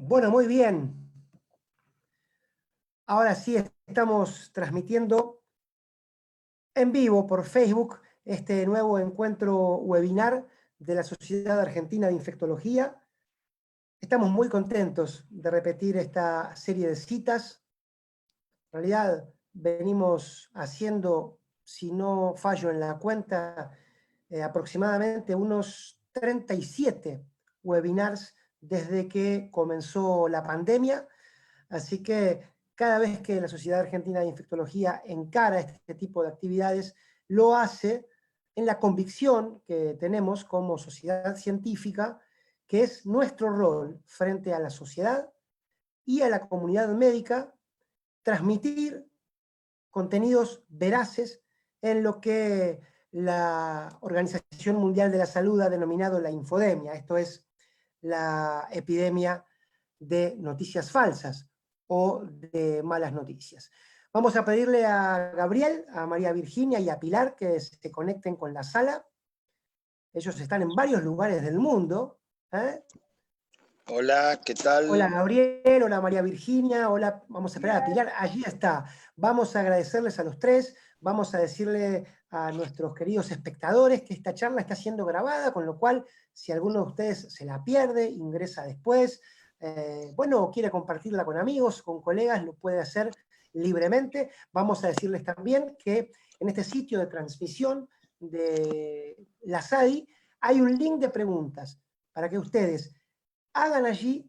Bueno, muy bien. Ahora sí estamos transmitiendo en vivo por Facebook este nuevo encuentro webinar de la Sociedad Argentina de Infectología. Estamos muy contentos de repetir esta serie de citas. En realidad venimos haciendo, si no fallo en la cuenta, aproximadamente unos 37 webinars desde que comenzó la pandemia. Así que cada vez que la Sociedad Argentina de Infectología encara este tipo de actividades, lo hace en la convicción que tenemos como sociedad científica, que es nuestro rol frente a la sociedad y a la comunidad médica, transmitir contenidos veraces en lo que la Organización Mundial de la Salud ha denominado la infodemia, esto es la epidemia de noticias falsas o de malas noticias. Vamos a pedirle a Gabriel, a María Virginia y a Pilar que se conecten con la sala. Ellos están en varios lugares del mundo. Hola, ¿qué Hola tal? Gabriel, hola María Virginia, hola, vamos a esperar a Pilar, allí está. Vamos a agradecerles a los tres, vamos a decirle a nuestros queridos espectadores que esta charla está siendo grabada, con lo cual, si alguno de ustedes se la pierde, ingresa después, o quiere compartirla con amigos, con colegas, lo puede hacer libremente. Vamos a decirles también que en este sitio de transmisión de la SADI hay un link de preguntas para que ustedes hagan allí,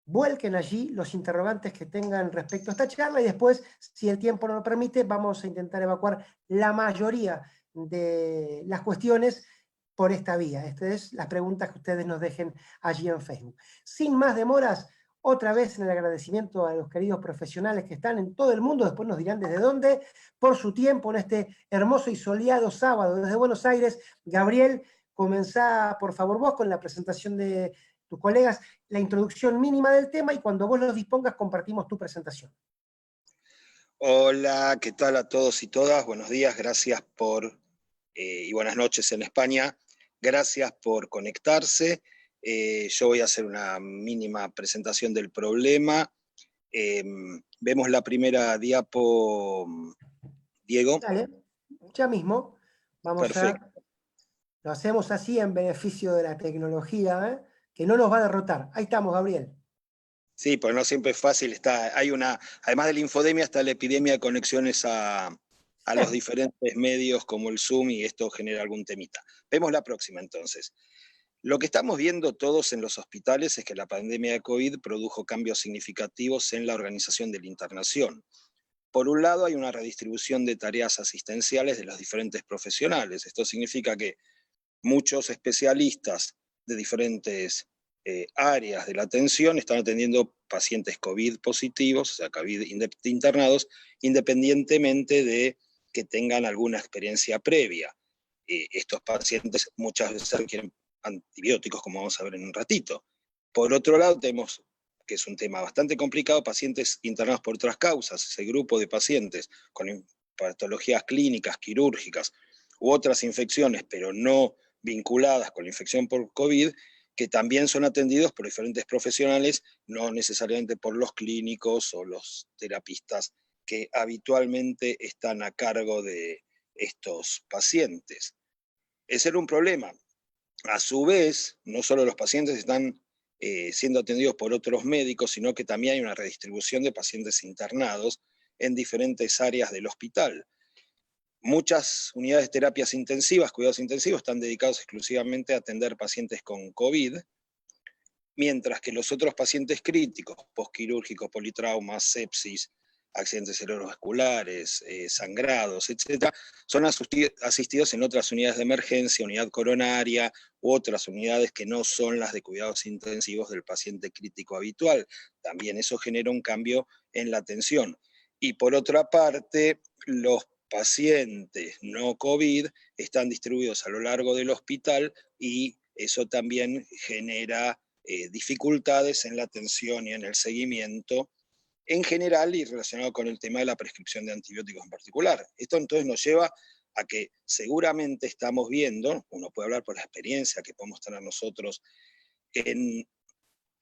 vuelquen allí los interrogantes que tengan respecto a esta charla y después, si el tiempo no lo permite, vamos a intentar evacuar la mayoría de las cuestiones por esta vía. Estas es las preguntas que ustedes nos dejen allí en Facebook. Sin más demoras, otra vez en el agradecimiento a los queridos profesionales que están en todo el mundo, después nos dirán desde dónde, por su tiempo en este hermoso y soleado sábado desde Buenos Aires. Gabriel, comenzá por favor vos con la presentación de tus colegas, la introducción mínima del tema y cuando vos los dispongas compartimos tu presentación. Hola, ¿qué tal a todos y todas? Buenos días, gracias y buenas noches en España. Gracias por conectarse. Yo voy a hacer una mínima presentación del problema. Vemos la primera diapo, Diego. Dale, ya mismo. Perfecto. Lo hacemos así en beneficio de la tecnología, que no nos va a derrotar. Ahí estamos, Gabriel. Sí, pues no siempre es fácil. Además de la infodemia, está la epidemia de conexiones a los diferentes medios como el Zoom y esto genera algún temita. Vemos la próxima entonces. Lo que estamos viendo todos en los hospitales es que la pandemia de COVID produjo cambios significativos en la organización de la internación. Por un lado, hay una redistribución de tareas asistenciales de los diferentes profesionales. Esto significa que muchos especialistas de diferentes áreas de la atención están atendiendo pacientes COVID positivos, o sea, COVID internados, independientemente de que tengan alguna experiencia previa. Estos pacientes muchas veces requieren antibióticos, como vamos a ver en un ratito. Por otro lado, tenemos, que es un tema bastante complicado, pacientes internados por otras causas, ese grupo de pacientes con patologías clínicas, quirúrgicas u otras infecciones, pero no vinculadas con la infección por COVID, que también son atendidos por diferentes profesionales, no necesariamente por los clínicos o los terapistas que habitualmente están a cargo de estos pacientes. Ese era un problema. A su vez, no solo los pacientes están siendo atendidos por otros médicos, sino que también hay una redistribución de pacientes internados en diferentes áreas del hospital. Muchas unidades de terapias intensivas, cuidados intensivos, están dedicados exclusivamente a atender pacientes con COVID, mientras que los otros pacientes críticos, postquirúrgicos, politraumas, sepsis, accidentes cerebrovasculares, sangrados, etc., son asistidos en otras unidades de emergencia, unidad coronaria u otras unidades que no son las de cuidados intensivos del paciente crítico habitual. También eso genera un cambio en la atención. Y por otra parte, los pacientes no COVID están distribuidos a lo largo del hospital y eso también genera dificultades en la atención y en el seguimiento en general y relacionado con el tema de la prescripción de antibióticos en particular. Esto entonces nos lleva a que seguramente estamos viendo, uno puede hablar por la experiencia que podemos tener nosotros en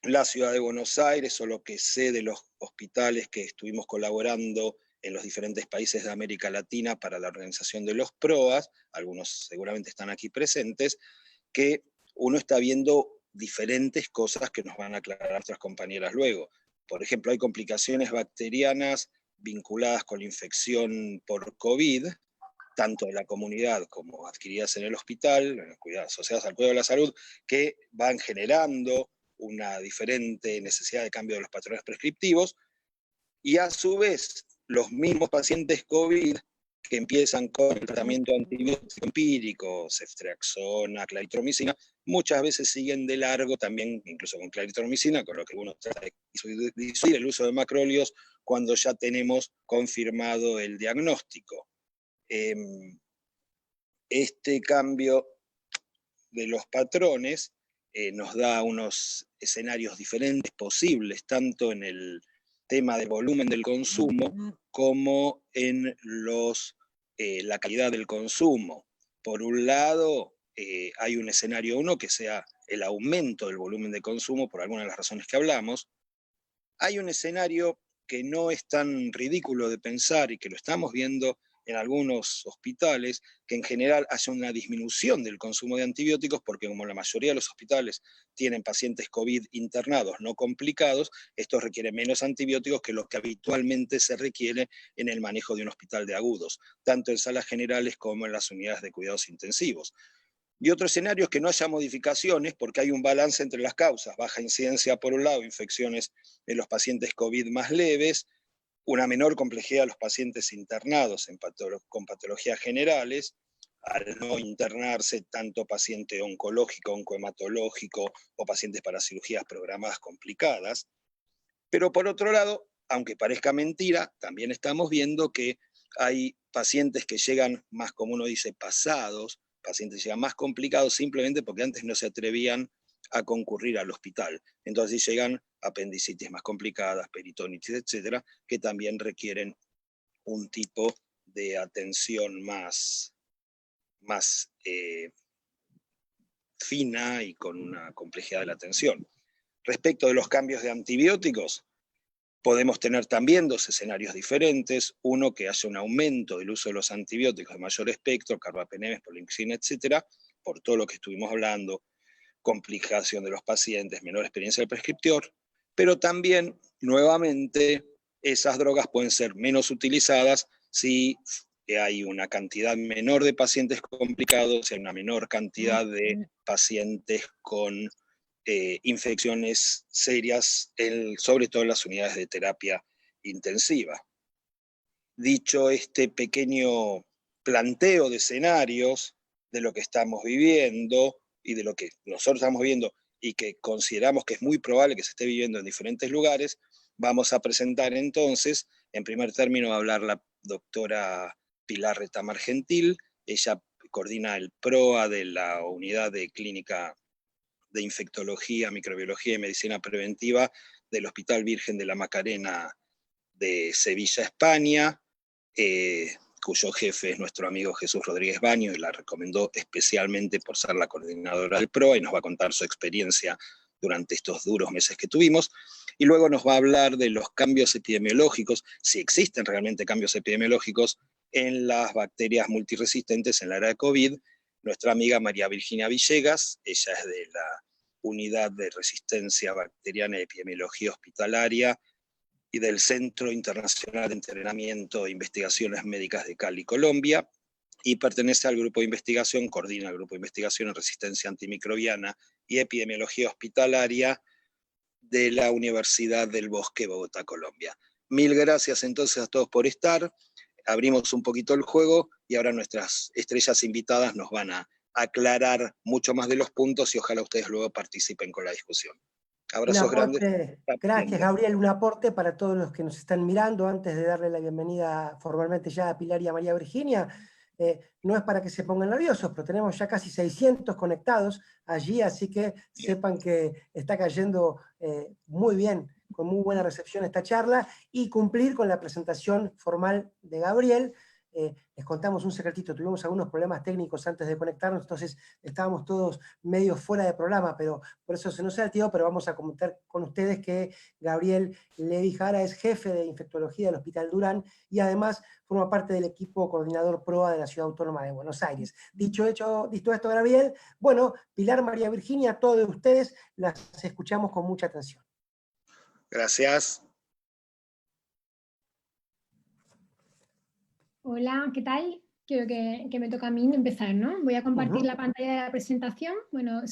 la ciudad de Buenos Aires, o lo que sé de los hospitales que estuvimos colaborando en los diferentes países de América Latina para la organización de los PROAS, algunos seguramente están aquí presentes, que uno está viendo diferentes cosas que nos van a aclarar nuestras compañeras luego. Por ejemplo, hay complicaciones bacterianas vinculadas con la infección por COVID, tanto en la comunidad como adquiridas en el hospital, asociadas al cuidado de la salud, que van generando una diferente necesidad de cambio de los patrones prescriptivos, y a su vez los mismos pacientes COVID que empiezan con el tratamiento antibiótico empírico, ceftriaxona, claritromicina, muchas veces siguen de largo también, incluso con claritromicina, con lo que uno trata de disuadir el uso de macrólidos cuando ya tenemos confirmado el diagnóstico. Este cambio de los patrones nos da unos escenarios diferentes posibles, tanto en el tema del volumen del consumo como en la calidad del consumo. Por un lado, hay un escenario 1 que sea el aumento del volumen de consumo por alguna de las razones que hablamos. Hay un escenario que no es tan ridículo de pensar y que lo estamos viendo en algunos hospitales, que en general haya una disminución del consumo de antibióticos, porque como la mayoría de los hospitales tienen pacientes COVID internados no complicados, estos requieren menos antibióticos que los que habitualmente se requiere en el manejo de un hospital de agudos, tanto en salas generales como en las unidades de cuidados intensivos. Y otro escenario es que no haya modificaciones porque hay un balance entre las causas, baja incidencia por un lado, infecciones en los pacientes COVID más leves, una menor complejidad de los pacientes internados con patologías generales, al no internarse tanto paciente oncológico, oncohematológico o pacientes para cirugías programadas complicadas. Pero por otro lado, aunque parezca mentira, también estamos viendo que hay pacientes que llegan más, como uno dice, pasados, pacientes que llegan más complicados simplemente porque antes no se atrevían a concurrir al hospital. Entonces llegan apendicitis más complicadas, peritonitis, etcétera, que también requieren un tipo de atención más fina y con una complejidad de la atención. Respecto de los cambios de antibióticos, podemos tener también dos escenarios diferentes. Uno, que haya un aumento del uso de los antibióticos de mayor espectro, carbapenemes, polixina, etcétera, por todo lo que estuvimos hablando, complicación de los pacientes, menor experiencia del prescriptor, pero también, nuevamente, esas drogas pueden ser menos utilizadas si hay una cantidad menor de pacientes complicados, si hay una menor cantidad de pacientes con infecciones serias, sobre todo en las unidades de terapia intensiva. Dicho este pequeño planteo de escenarios de lo que estamos viviendo y de lo que nosotros estamos viendo y que consideramos que es muy probable que se esté viviendo en diferentes lugares, vamos a presentar entonces, en primer término va a hablar la doctora Pilar Retamar Gentil. Ella coordina el PROA de la Unidad de Clínica de Infectología, Microbiología y Medicina Preventiva del Hospital Virgen de la Macarena de Sevilla, España, cuyo jefe es nuestro amigo Jesús Rodríguez Baño, y la recomendó especialmente por ser la coordinadora del PROA, y nos va a contar su experiencia durante estos duros meses que tuvimos. Y luego nos va a hablar de los cambios epidemiológicos, si existen realmente cambios epidemiológicos en las bacterias multiresistentes en la era de COVID, nuestra amiga María Virginia Villegas. Ella es de la Unidad de Resistencia Bacteriana y Epidemiología Hospitalaria y del Centro Internacional de Entrenamiento e Investigaciones Médicas de Cali, Colombia, y pertenece al grupo de investigación, coordina el grupo de investigación en resistencia antimicrobiana y epidemiología hospitalaria de la Universidad del Bosque, Bogotá, Colombia. Mil gracias entonces a todos por estar. Abrimos un poquito el juego y ahora nuestras estrellas invitadas nos van a aclarar mucho más de los puntos y ojalá ustedes luego participen con la discusión. Abrazos grandes. Gracias, Gabriel. Un aporte para todos los que nos están mirando. Antes de darle la bienvenida formalmente ya a Pilar y a María Virginia, no es para que se pongan nerviosos, pero tenemos ya casi 600 conectados allí, así que sepan que está cayendo muy bien, con muy buena recepción esta charla, y cumplir con la presentación formal de Gabriel. les contamos un secretito, tuvimos algunos problemas técnicos antes de conectarnos, entonces estábamos todos medio fuera de programa, pero por eso se nos ha altido, pero vamos a comentar con ustedes que Gabriel Levi Jara es jefe de infectología del Hospital Durán y además forma parte del equipo coordinador PROA de la Ciudad Autónoma de Buenos Aires. Dicho esto, Gabriel, bueno, Pilar, María Virginia, todos ustedes las escuchamos con mucha atención. Gracias. Hola, ¿qué tal? Creo que me toca a mí empezar, ¿no? Voy a compartir la pantalla de la presentación. Bueno,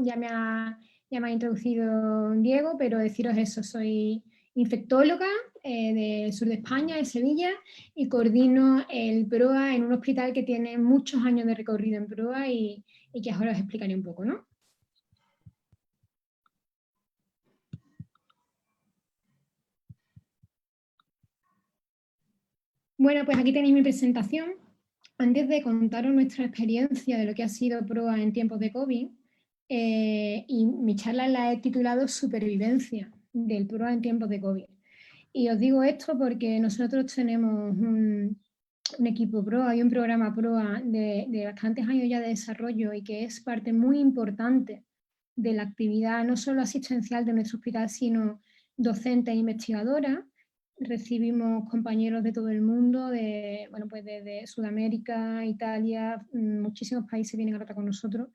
ya me ha introducido Diego, pero deciros eso, soy infectóloga del sur de España, de Sevilla, y coordino el PROA en un hospital que tiene muchos años de recorrido en PROA y que ahora os explicaré un poco, ¿no? Bueno, pues aquí tenéis mi presentación. Antes de contaros nuestra experiencia de lo que ha sido PROA en tiempos de COVID, y mi charla la he titulado Supervivencia del PROA en tiempos de COVID. Y os digo esto porque nosotros tenemos un equipo PROA y un programa PROA de bastantes años ya de desarrollo y que es parte muy importante de la actividad no solo asistencial de nuestro hospital, sino docente e investigadora. Recibimos compañeros de todo el mundo, desde Sudamérica, Italia, muchísimos países vienen a tratar con nosotros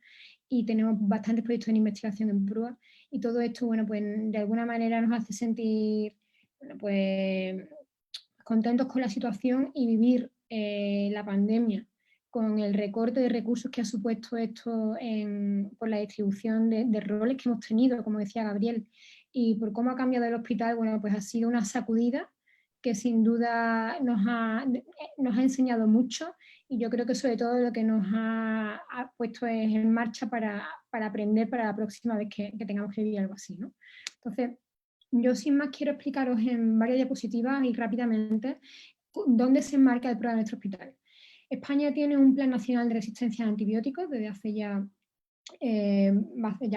y tenemos bastantes proyectos en investigación en PROA y todo esto, bueno, pues de alguna manera nos hace sentir, bueno, pues contentos con la situación y vivir la pandemia con el recorte de recursos que ha supuesto esto por la distribución de roles que hemos tenido, como decía Gabriel, y por cómo ha cambiado el hospital, bueno, pues ha sido una sacudida que sin duda nos ha enseñado mucho y yo creo que sobre todo lo que nos ha puesto es en marcha para aprender para la próxima vez que tengamos que vivir algo así, ¿no? Entonces, yo sin más quiero explicaros en varias diapositivas y rápidamente dónde se enmarca el PROA de nuestro hospital. España tiene un Plan Nacional de Resistencia a Antibióticos desde hace ya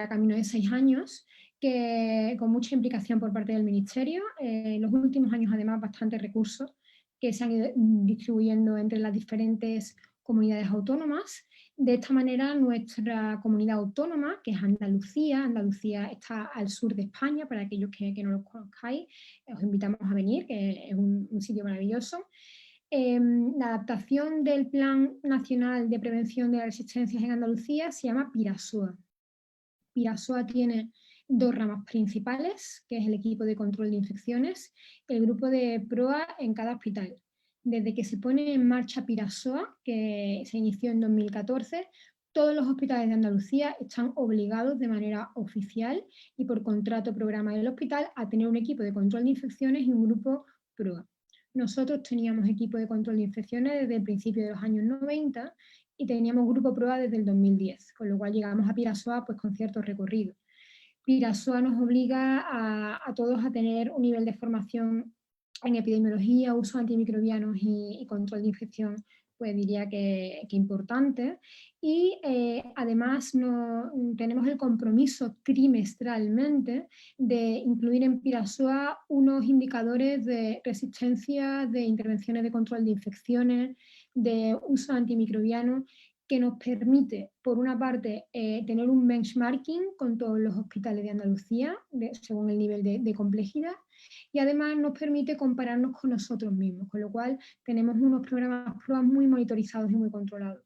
camino de 6 años, con mucha implicación por parte del Ministerio. En los últimos años, además, bastantes recursos que se han ido distribuyendo entre las diferentes comunidades autónomas. De esta manera, nuestra comunidad autónoma, que es Andalucía está al sur de España, para aquellos que no lo conozcáis, os invitamos a venir, que es un sitio maravilloso. La adaptación del Plan Nacional de Prevención de las Resistencias en Andalucía se llama PIRASOA. PIRASOA tiene 2 ramas principales, que es el equipo de control de infecciones y el grupo de PROA en cada hospital. Desde que se pone en marcha PIRASOA, que se inició en 2014, todos los hospitales de Andalucía están obligados de manera oficial y por contrato programa del hospital a tener un equipo de control de infecciones y un grupo PROA. Nosotros teníamos equipo de control de infecciones desde el principio de los años 90 y teníamos grupo PROA desde el 2010, con lo cual llegamos a PIRASOA pues, con cierto recorrido. PIRASOA nos obliga a todos a tener un nivel de formación en epidemiología, uso de antimicrobianos y control de infección, pues diría que importante. Y además tenemos el compromiso trimestralmente de incluir en PIRASOA unos indicadores de resistencia, de intervenciones de control de infecciones, de uso de antimicrobianos, que nos permite, por una parte, tener un benchmarking con todos los hospitales de Andalucía, según el nivel de complejidad, y además nos permite compararnos con nosotros mismos, con lo cual tenemos unos programas PROA muy monitorizados y muy controlados.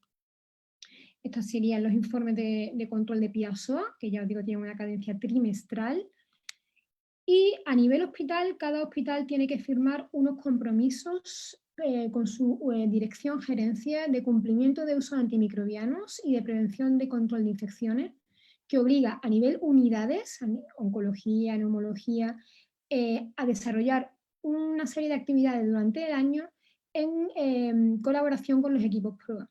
Estos serían los informes de control de PIRASOA, que ya os digo, tienen una cadencia trimestral. Y a nivel hospital, cada hospital tiene que firmar unos compromisos con su dirección gerencia de cumplimiento de uso de antimicrobianos y de prevención de control de infecciones, que obliga a nivel unidades, oncología, neumología, a desarrollar una serie de actividades durante el año en colaboración con los equipos PROA.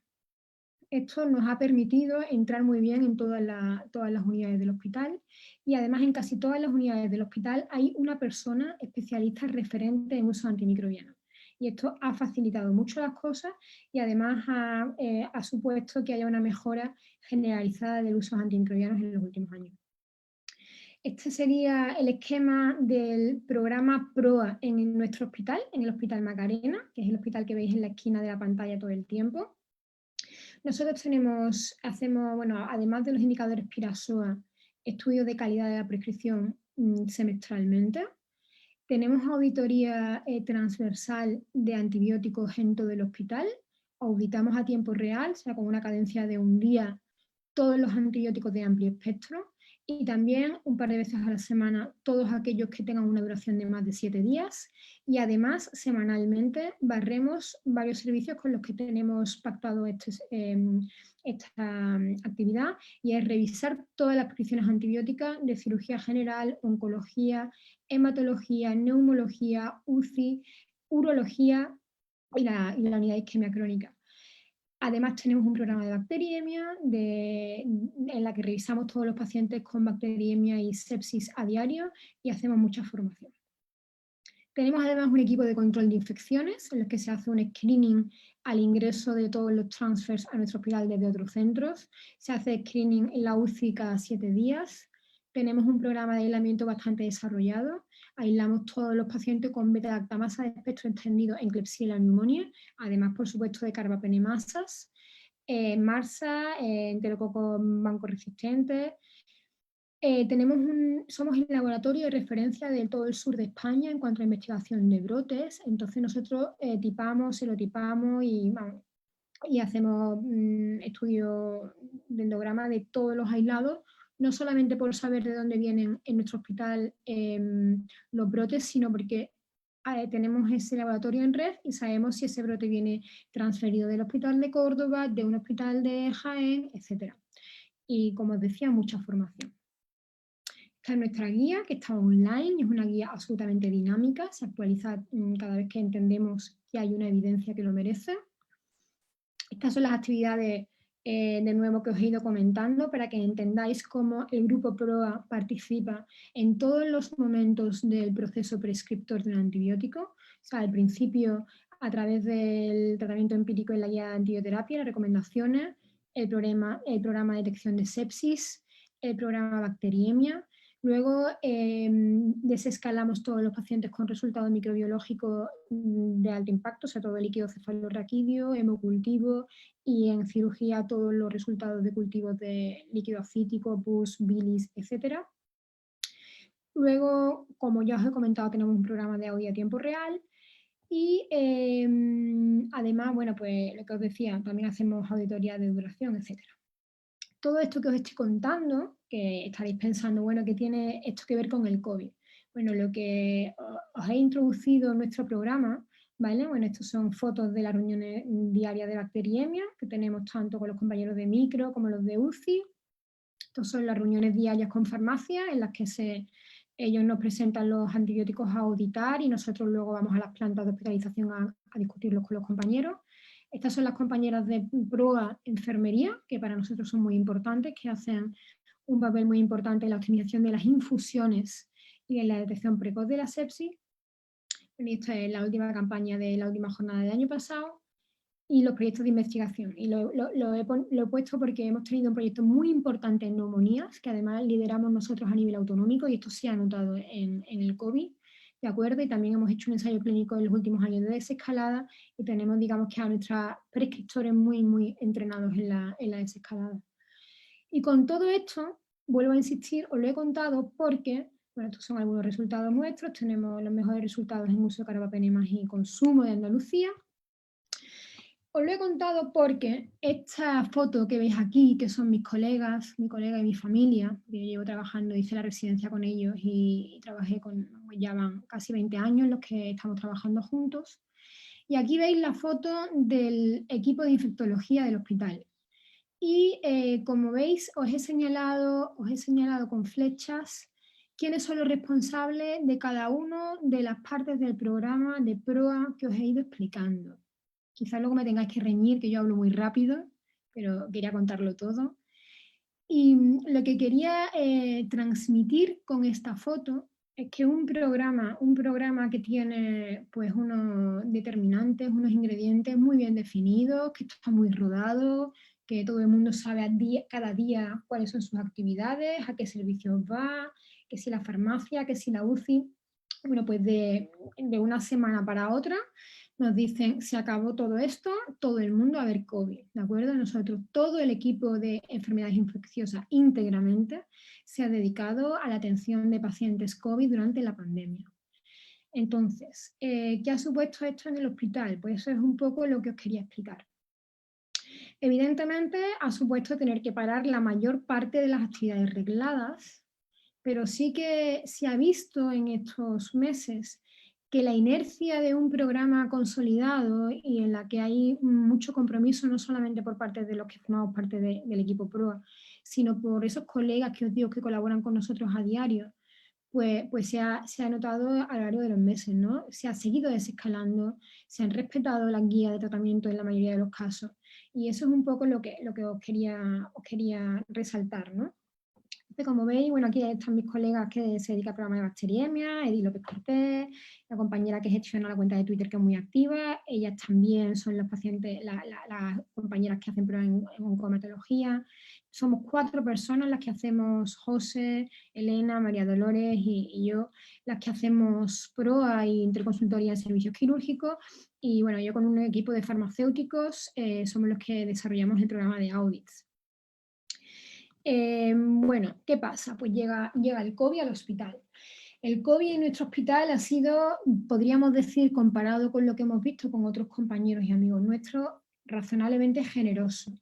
Esto nos ha permitido entrar muy bien en todas las unidades del hospital y además en casi todas las unidades del hospital hay una persona especialista referente en uso antimicrobiano. Y esto ha facilitado mucho las cosas y además ha supuesto que haya una mejora generalizada del uso de antimicrobianos en los últimos años. Este sería el esquema del programa PROA en nuestro hospital, en el Hospital Macarena, que es el hospital que veis en la esquina de la pantalla todo el tiempo. Nosotros hacemos, bueno, además de los indicadores PIRA-SOA, estudios de calidad de la prescripción semestralmente. Tenemos auditoría transversal de antibióticos en todo el hospital. Auditamos a tiempo real, o sea, con una cadencia de un día, todos los antibióticos de amplio espectro y también un par de veces a la semana todos aquellos que tengan una duración de más de 7 días y además semanalmente barremos varios servicios con los que tenemos pactado esta actividad y es revisar todas las prescripciones antibióticas de cirugía general, oncología, hematología, neumología, UCI, urología y la unidad de isquemia crónica. Además tenemos un programa de bacteriemia en la que revisamos todos los pacientes con bacteriemia y sepsis a diario y hacemos mucha formación. Tenemos además un equipo de control de infecciones en el que se hace un screening al ingreso de todos los transfers a nuestro hospital desde otros centros. Se hace screening en la UCI cada 7 días. Tenemos un programa de aislamiento bastante desarrollado. Aislamos todos los pacientes con beta-lactamasa de espectro extendido en Klebsiella pneumoniae, además, por supuesto, de carbapenemasas, MARSA, enterococos banco-resistentes. Somos el laboratorio de referencia de todo el sur de España en cuanto a investigación de brotes, entonces nosotros tipamos, serotipamos y hacemos estudios de endograma de todos los aislados, no solamente por saber de dónde vienen en nuestro hospital los brotes, sino porque tenemos ese laboratorio en red y sabemos si ese brote viene transferido del hospital de Córdoba, de un hospital de Jaén, etc. Y como os decía, mucha formación. Esta es nuestra guía, que está online, es una guía absolutamente dinámica, se actualiza cada vez que entendemos que hay una evidencia que lo merece. Estas son las actividades, de nuevo, que os he ido comentando para que entendáis cómo el grupo PROA participa en todos los momentos del proceso prescriptor de un antibiótico. O sea, al principio, a través del tratamiento empírico en la guía de antibioterapia, las recomendaciones, el programa de detección de sepsis, el programa bacteriemia. Luego desescalamos todos los pacientes con resultados microbiológicos de alto impacto, o sea, todo el líquido cefalorraquídeo, hemocultivo y en cirugía todos los resultados de cultivos de líquido acítico, pus, bilis, etc. Luego, como ya os he comentado, tenemos un programa de audio a tiempo real y además, bueno, pues lo que os decía, también hacemos auditoría de duración, etc. Todo esto que os estoy contando, que estaréis pensando, bueno, ¿qué tiene esto que ver con el COVID? Bueno, lo que os he introducido en nuestro programa, ¿vale? Bueno, estos son fotos de las reuniones diarias de bacteriemia, que tenemos tanto con los compañeros de micro como los de UCI. Estas son las reuniones diarias con farmacia, en las que ellos nos presentan los antibióticos a auditar y nosotros luego vamos a las plantas de hospitalización a discutirlos con los compañeros. Estas son las compañeras de PROA Enfermería, que para nosotros son muy importantes, que hacen un papel muy importante en la optimización de las infusiones y en la detección precoz de la sepsis. Y esta es la última campaña de la última jornada del año pasado. Y los proyectos de investigación. Y lo he puesto porque hemos tenido un proyecto muy importante en neumonías, que además lideramos nosotros a nivel autonómico, y esto se ha notado en el COVID. ¿De acuerdo? Y también hemos hecho un ensayo clínico en los últimos años de desescalada y tenemos, digamos, que a nuestros prescriptores muy, muy entrenados en la desescalada. Y con todo esto, vuelvo a insistir, os lo he contado porque, bueno, estos son algunos resultados nuestros, tenemos los mejores resultados en uso de carbapenemas y consumo de Andalucía. Os lo he contado porque esta foto que veis aquí, que son mis colegas, mi colega y mi familia, yo llevo trabajando, hice la residencia con ellos y trabajé ya van casi 20 años los que estamos trabajando juntos. Y aquí veis la foto del equipo de infectología del hospital. Y como veis, os he señalado con flechas quiénes son los responsables de cada una de las partes del programa de PROA que os he ido explicando. Quizás luego me tengáis que reñir, que yo hablo muy rápido, pero quería contarlo todo. Y lo que quería transmitir con esta foto es que un programa que tiene pues unos determinantes, unos ingredientes muy bien definidos, que está muy rodado, que todo el mundo sabe cada día cuáles son sus actividades, a qué servicios va, que si la farmacia, que si la UCI. Bueno, pues de una semana para otra nos dicen, se acabó todo esto, todo el mundo a ver COVID, ¿de acuerdo? Nosotros, todo el equipo de enfermedades infecciosas íntegramente se ha dedicado a la atención de pacientes COVID durante la pandemia. Entonces, ¿qué ha supuesto esto en el hospital? Pues eso es un poco lo que os quería explicar. Evidentemente, ha supuesto tener que parar la mayor parte de las actividades regladas, pero sí que se ha visto en estos meses que la inercia de un programa consolidado y en la que hay mucho compromiso, no solamente por parte de los que formamos parte del equipo PROA, sino por esos colegas que os digo que colaboran con nosotros a diario, pues se ha notado a lo largo de los meses, ¿no? Se ha seguido desescalando, se han respetado las guías de tratamiento en la mayoría de los casos. Y eso es un poco lo que os quería resaltar, ¿no? Como veis, bueno, aquí están mis colegas que se dedican al programa de bacteriemia, Edith López Cortés, la compañera que gestiona la cuenta de Twitter que es muy activa, ellas también son las pacientes, las compañeras que hacen pruebas en oncohematología. Somos 4 personas las que hacemos, José, Elena, María Dolores y yo, las que hacemos PROA y interconsultoría en servicios quirúrgicos, y bueno, yo con un equipo de farmacéuticos somos los que desarrollamos el programa de audits. Bueno, ¿qué pasa? Pues llega el COVID al hospital. El COVID en nuestro hospital ha sido, podríamos decir, comparado con lo que hemos visto con otros compañeros y amigos nuestros, razonablemente generoso.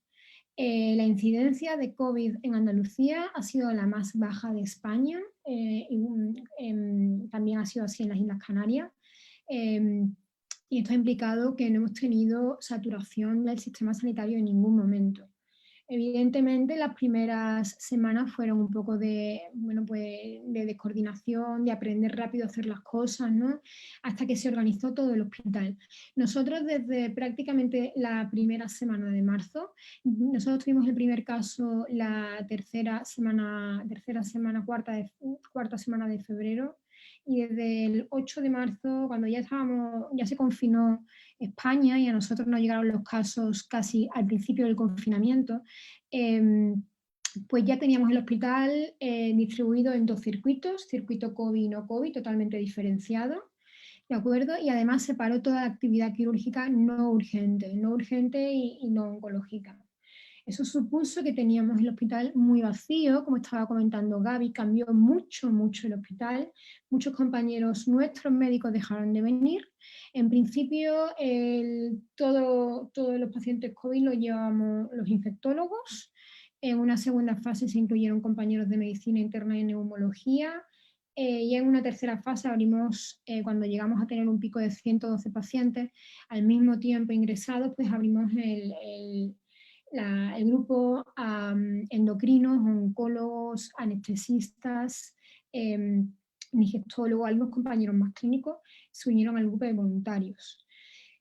La incidencia de COVID en Andalucía ha sido la más baja de España, también ha sido así en las Islas Canarias, y esto ha implicado que no hemos tenido saturación del sistema sanitario en ningún momento. Evidentemente, las primeras semanas fueron un poco de descoordinación, de aprender rápido a hacer las cosas, ¿no? Hasta que se organizó todo el hospital. Nosotros desde prácticamente la primera semana de marzo, nosotros tuvimos el primer caso la cuarta semana de febrero, y desde el 8 de marzo, cuando ya se confinó España y a nosotros nos llegaron los casos casi al principio del confinamiento, pues ya teníamos el hospital distribuido en 2 circuitos, circuito COVID y no COVID, totalmente diferenciado, ¿de acuerdo? Y además se paró toda la actividad quirúrgica no urgente y no oncológica. Eso supuso que teníamos el hospital muy vacío, como estaba comentando Gaby, cambió mucho el hospital, muchos compañeros nuestros médicos dejaron de venir. En principio, todos los pacientes COVID los llevábamos los infectólogos. En una segunda fase se incluyeron compañeros de medicina interna y neumología. Y en una tercera fase abrimos, cuando llegamos a tener un pico de 112 pacientes al mismo tiempo ingresados, pues abrimos el grupo endocrinos, oncólogos, anestesistas, digestólogos, algunos compañeros más clínicos se unieron al grupo de voluntarios.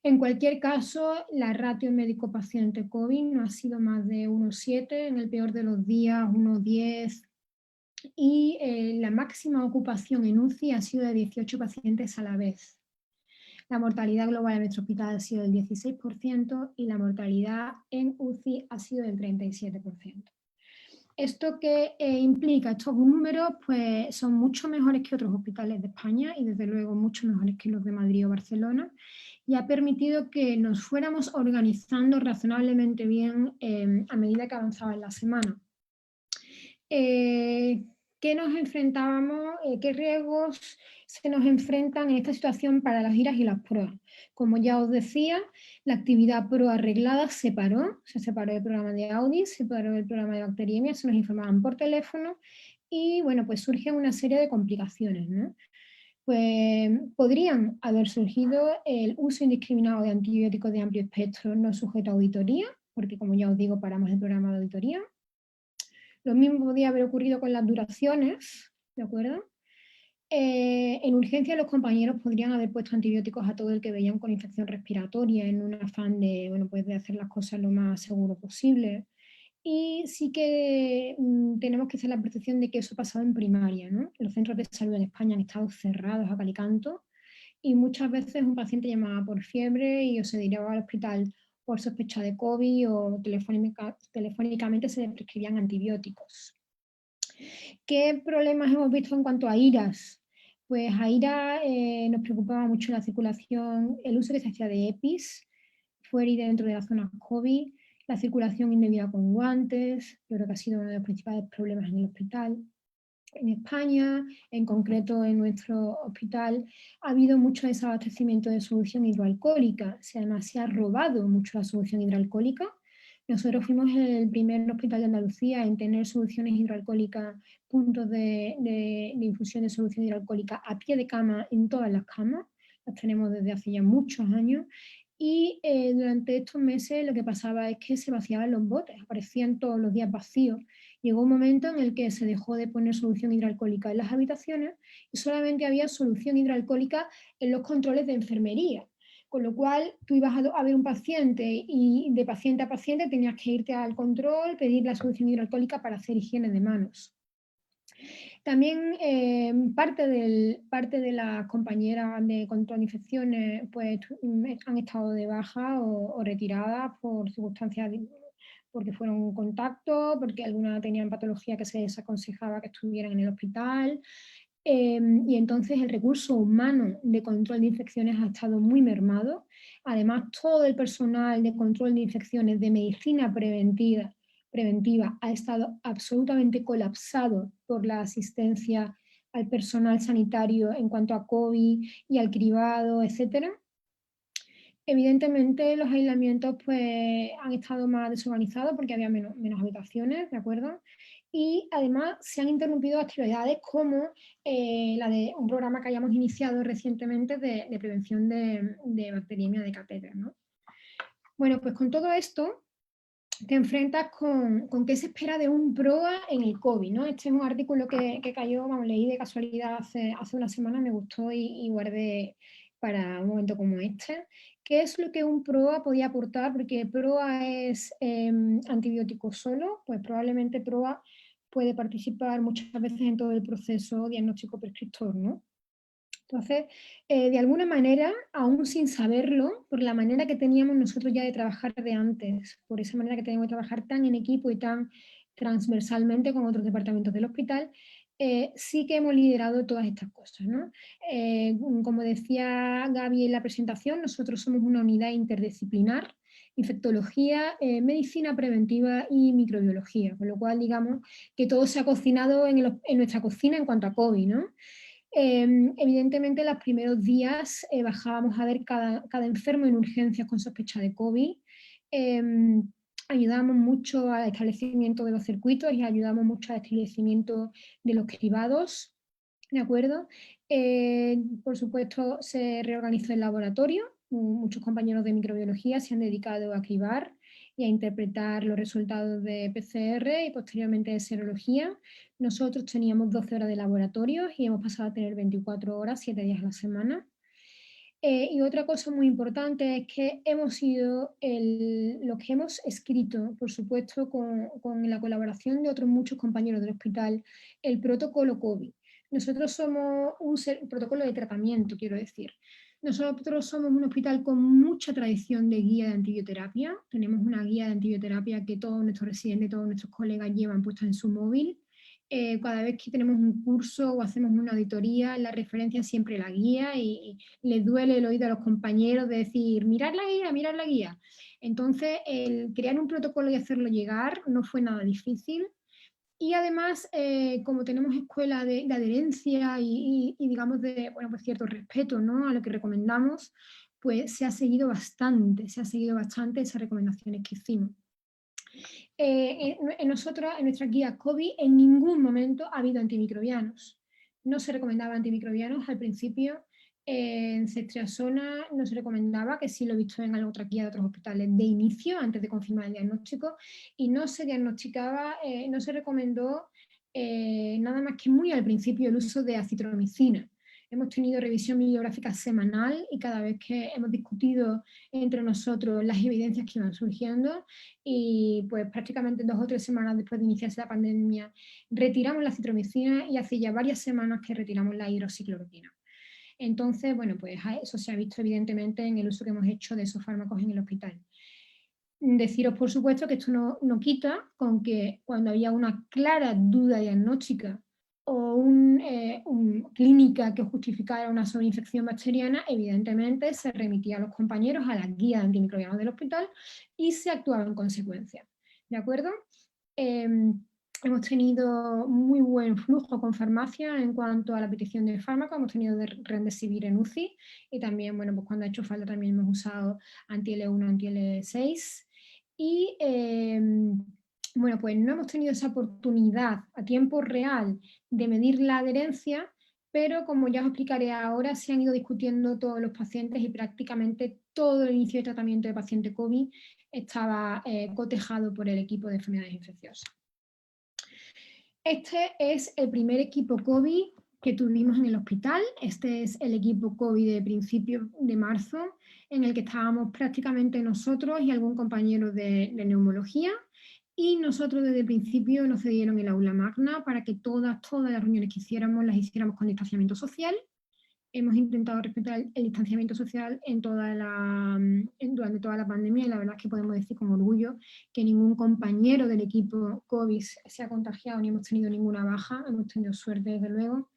En cualquier caso, la ratio médico-paciente COVID no ha sido más de 1,7, en el peor de los días 1,10, y la máxima ocupación en UCI ha sido de 18 pacientes a la vez. La mortalidad global en nuestro hospital ha sido del 16% y la mortalidad en UCI ha sido del 37%. ¿Esto qué implica? Estos números pues, son mucho mejores que otros hospitales de España y desde luego mucho mejores que los de Madrid o Barcelona, y ha permitido que nos fuéramos organizando razonablemente bien a medida que avanzaba en la semana. ¿Qué nos enfrentábamos? ¿Qué riesgos se nos enfrentan en esta situación para las giras y las pruebas? Como ya os decía, la actividad PROA arreglada se separó del programa de audit, se separó del programa de bacteriemia, se nos informaban por teléfono y bueno, pues surgen una serie de complicaciones, ¿no? Pues podrían haber surgido el uso indiscriminado de antibióticos de amplio espectro no sujeto a auditoría, porque como ya os digo, paramos el programa de auditoría. Lo mismo podría haber ocurrido con las duraciones, ¿de acuerdo? En urgencia los compañeros podrían haber puesto antibióticos a todo el que veían con infección respiratoria en un afán de, bueno, pues de hacer las cosas lo más seguro posible. Y sí que tenemos que hacer la percepción de que eso ha pasado en primaria, ¿no? Los centros de salud en España han estado cerrados a cal y canto y muchas veces un paciente llamaba por fiebre y o se dirigía al hospital por sospecha de COVID o telefónicamente se le prescribían antibióticos. ¿Qué problemas hemos visto en cuanto a IRAs? Pues a IRA nos preocupaba mucho la circulación, el uso que se hacía de EPIs fuera y dentro de la zona COVID, la circulación indebida con guantes, yo creo que ha sido uno de los principales problemas en el hospital. En España, en concreto en nuestro hospital, ha habido mucho desabastecimiento de solución hidroalcohólica. Además, se ha robado mucho la solución hidroalcohólica. Nosotros fuimos el primer hospital de Andalucía en tener soluciones hidroalcohólicas, puntos de infusión de solución hidroalcohólica a pie de cama en todas las camas. Las tenemos desde hace ya muchos años. Y durante estos meses lo que pasaba es que se vaciaban los botes, aparecían todos los días vacíos. Llegó un momento en el que se dejó de poner solución hidroalcohólica en las habitaciones y solamente había solución hidroalcohólica en los controles de enfermería. Con lo cual, tú ibas a ver un paciente y de paciente a paciente tenías que irte al control, pedir la solución hidroalcohólica para hacer higiene de manos. También parte de las compañeras de control de infecciones pues, han estado de baja o retiradas por circunstancias, porque fueron un contacto, porque algunas tenían patología que se desaconsejaba que estuvieran en el hospital. Y entonces el recurso humano de control de infecciones ha estado muy mermado. Además, todo el personal de control de infecciones de medicina preventiva ha estado absolutamente colapsado por la asistencia al personal sanitario en cuanto a COVID y al cribado, etc. Evidentemente los aislamientos pues, han estado más desorganizados porque había menos habitaciones, ¿de acuerdo? Y además se han interrumpido actividades como la de un programa que hayamos iniciado recientemente de prevención de bacteriemia de catéter, ¿no? Bueno, pues con todo esto te enfrentas con qué se espera de un PROA en el COVID, ¿no? Este es un artículo que cayó, vamos, leí de casualidad hace una semana, me gustó y guardé para un momento como este. ¿Qué es lo que un PROA podía aportar? Porque PROA es antibiótico solo, pues probablemente PROA puede participar muchas veces en todo el proceso diagnóstico prescriptor, ¿no? Entonces, de alguna manera, aún sin saberlo, por la manera que teníamos nosotros ya de trabajar de antes, por esa manera que teníamos de trabajar tan en equipo y tan transversalmente con otros departamentos del hospital, sí que hemos liderado todas estas cosas, ¿no? Como decía Gaby en la presentación, nosotros somos una unidad interdisciplinar, infectología, medicina preventiva y microbiología, con lo cual digamos que todo se ha cocinado en nuestra cocina en cuanto a COVID, ¿no? Evidentemente, los primeros días bajábamos a ver cada enfermo en urgencias con sospecha de COVID. Ayudamos mucho al establecimiento de los circuitos y ayudamos mucho al establecimiento de los cribados, ¿de acuerdo? Por supuesto, se reorganizó el laboratorio. Muchos compañeros de microbiología se han dedicado a cribar y a interpretar los resultados de PCR y posteriormente de serología. Nosotros teníamos 12 horas de laboratorio y hemos pasado a tener 24 horas, 7 días a la semana. Y otra cosa muy importante es que hemos sido lo que hemos escrito, por supuesto, con la colaboración de otros muchos compañeros del hospital, el protocolo COVID. Nosotros somos un protocolo de tratamiento, quiero decir. Nosotros somos un hospital con mucha tradición de guía de antibioterapia. Tenemos una guía de antibioterapia que todos nuestros residentes, todos nuestros colegas llevan puesta en su móvil. Cada vez que tenemos un curso o hacemos una auditoría, la referencia siempre la guía y les duele el oído a los compañeros de decir, mirad la guía, mirad la guía. Entonces, el crear un protocolo y hacerlo llegar no fue nada difícil. Y además, como tenemos escuela de adherencia y digamos de, bueno, pues cierto respeto, ¿no?, a lo que recomendamos, pues se ha seguido bastante esas recomendaciones que hicimos. En nuestra guía COVID, en ningún momento ha habido antimicrobianos. No se recomendaba antimicrobianos al principio. En ceftriaxona no se recomendaba, que sí lo he visto en otra guía de otros hospitales de inicio, antes de confirmar el diagnóstico, y no se diagnosticaba, no se recomendó nada más que muy al principio el uso de acitromicina. Hemos tenido revisión bibliográfica semanal y cada vez que hemos discutido entre nosotros las evidencias que iban surgiendo, y pues prácticamente 2 o 3 semanas después de iniciarse la pandemia retiramos la acitromicina y hace ya varias semanas que retiramos la hidroxicloroquina. Entonces, bueno, pues eso se ha visto evidentemente en el uso que hemos hecho de esos fármacos en el hospital. Deciros, por supuesto, que esto no quita con que cuando había una clara duda diagnóstica o una clínica que justificara una sobreinfección bacteriana, evidentemente se remitía a los compañeros a la guía de antimicrobianos del hospital y se actuaba en consecuencia. ¿De acuerdo? Hemos tenido muy buen flujo con farmacia en cuanto a la petición de fármacos, hemos tenido de Remdesivir en UCI y también, bueno, pues cuando ha hecho falta también hemos usado anti-L1, anti-L6 y bueno, pues no hemos tenido esa oportunidad a tiempo real de medir la adherencia, pero como ya os explicaré ahora, se han ido discutiendo todos los pacientes y prácticamente todo el inicio de tratamiento de paciente COVID estaba cotejado por el equipo de enfermedades infecciosas. Este es el primer equipo COVID que tuvimos en el hospital. Este es el equipo COVID de principios de marzo, en el que estábamos prácticamente nosotros y algún compañero de neumología. Y nosotros desde el principio nos cedieron el aula magna para que todas las reuniones que hiciéramos las hiciéramos con distanciamiento social. Hemos intentado respetar el distanciamiento social durante toda la pandemia y la verdad es que podemos decir con orgullo que ningún compañero del equipo COVID se ha contagiado ni hemos tenido ninguna baja, hemos tenido suerte desde luego.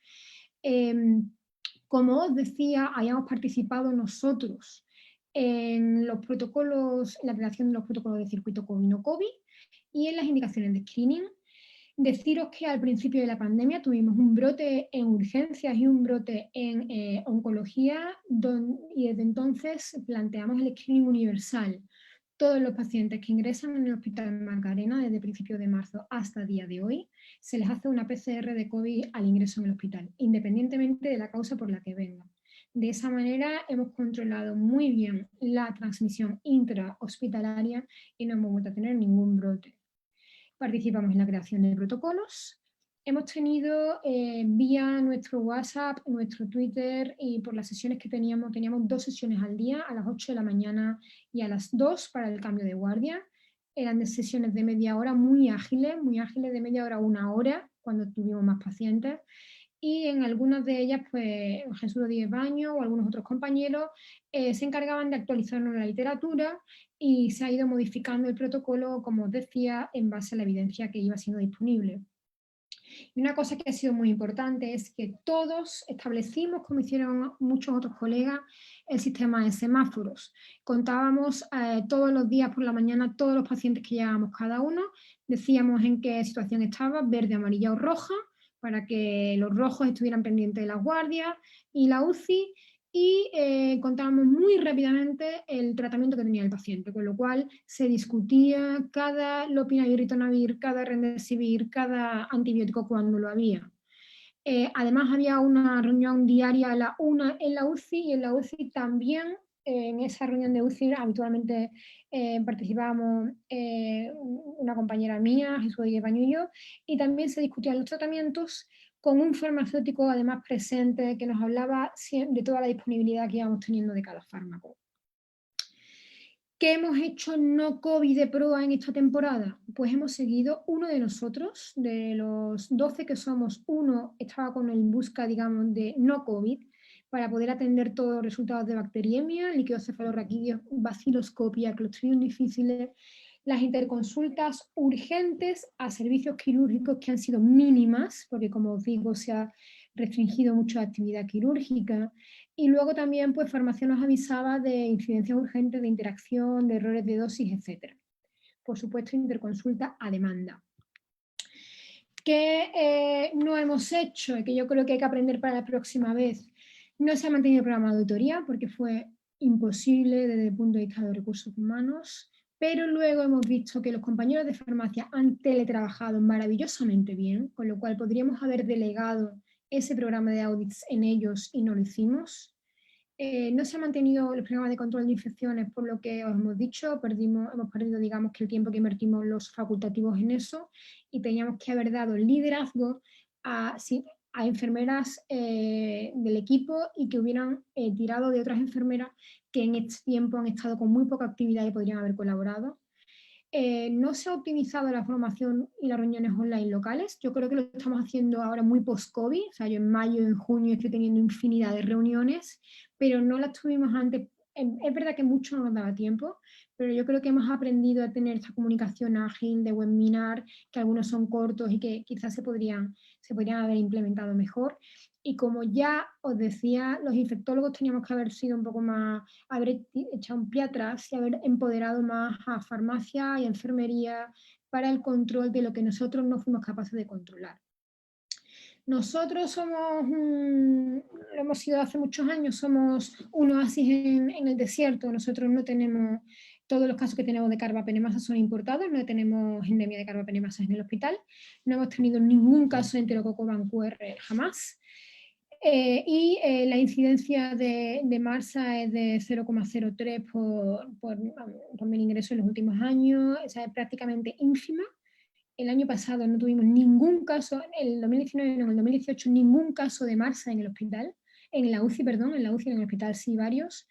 Como os decía, hayamos participado nosotros en los protocolos, en la creación de los protocolos de circuito COVID no COVID y en las indicaciones de screening. Deciros que al principio de la pandemia tuvimos un brote en urgencias y un brote en oncología y desde entonces planteamos el screening universal. Todos los pacientes que ingresan en el Hospital Macarena desde principios de marzo hasta el día de hoy se les hace una PCR de COVID al ingreso en el hospital, independientemente de la causa por la que vengan. De esa manera hemos controlado muy bien la transmisión intrahospitalaria y no hemos vuelto a tener ningún brote. Participamos en la creación de protocolos. Hemos tenido vía nuestro WhatsApp, nuestro Twitter y por las sesiones que teníamos 2 sesiones al día, a las 8 de la mañana y a las 2 para el cambio de guardia. Eran de sesiones de media hora muy ágiles de media hora a 1 hora, cuando tuvimos más pacientes. Y en algunas de ellas, pues Jesús Rodríguez Baño o algunos otros compañeros se encargaban de actualizarnos la literatura y se ha ido modificando el protocolo, como os decía, en base a la evidencia que iba siendo disponible. Y una cosa que ha sido muy importante es que todos establecimos, como hicieron muchos otros colegas, el sistema de semáforos. Contábamos todos los días por la mañana todos los pacientes que llevábamos cada uno, decíamos en qué situación estaba, verde, amarilla o roja, para que los rojos estuvieran pendientes de las guardias y la UCI, y contábamos muy rápidamente el tratamiento que tenía el paciente, con lo cual se discutía cada lopinavir, ritonavir, cada remdesivir, cada antibiótico cuando lo había. Además había una reunión diaria a la 1 en la UCI y en la UCI también, en esa reunión de UCI habitualmente participábamos una compañera mía, Jesús de Pañullo, y también se discutían los tratamientos con un farmacéutico además presente que nos hablaba de toda la disponibilidad que íbamos teniendo de cada fármaco. ¿Qué hemos hecho no COVID de proa en esta temporada? Pues hemos seguido uno de nosotros, de los 12 que somos, uno estaba con el busca, digamos, de no COVID, para poder atender todos los resultados de bacteriemia, líquido-cefalorraquídeos, baciloscopia, Clostridium difficile, las interconsultas urgentes a servicios quirúrgicos que han sido mínimas, porque como os digo, se ha restringido mucho la actividad quirúrgica. Y luego también, pues, farmacia nos avisaba de incidencias urgentes, de interacción, de errores de dosis, etc. Por supuesto, interconsulta a demanda. ¿Qué no hemos hecho? Y que yo creo que hay que aprender para la próxima vez. No se ha mantenido el programa de auditoría porque fue imposible desde el punto de vista de recursos humanos, pero luego hemos visto que los compañeros de farmacia han teletrabajado maravillosamente bien, con lo cual podríamos haber delegado ese programa de audits en ellos y no lo hicimos. No se ha mantenido el programa de control de infecciones por lo que os hemos dicho, hemos perdido, digamos, que el tiempo que invertimos los facultativos en eso y teníamos que haber dado el liderazgo a enfermeras del equipo y que hubieran tirado de otras enfermeras que en este tiempo han estado con muy poca actividad y podrían haber colaborado. No se ha optimizado la formación y las reuniones online locales. Yo creo que lo estamos haciendo ahora muy post-COVID. O sea, yo en mayo y en junio estoy teniendo infinidad de reuniones, pero no las tuvimos antes es verdad que mucho no nos daba tiempo, pero yo creo que hemos aprendido a tener esta comunicación ágil de webinar, que algunos son cortos y que quizás se podrían haber implementado mejor. Y como ya os decía, los infectólogos teníamos que haber sido un poco más, haber echado un pie atrás y haber empoderado más a farmacia y a enfermería para el control de lo que nosotros no fuimos capaces de controlar. Nosotros somos, lo hemos sido hace muchos años, somos un oasis en el desierto. Nosotros no tenemos, todos los casos que tenemos de carbapenemasa son importados, no tenemos endemia de carbapenemasa en el hospital, no hemos tenido ningún caso de enterococo Vancouver jamás. La incidencia de MARSA es de 0,03 por mil ingresos en los últimos años, o sea, es prácticamente ínfima. El año pasado no tuvimos ningún caso, en el 2019 no, en el 2018 ningún caso de MARSA en el hospital, en la UCI, perdón, en la UCI, en el hospital sí varios.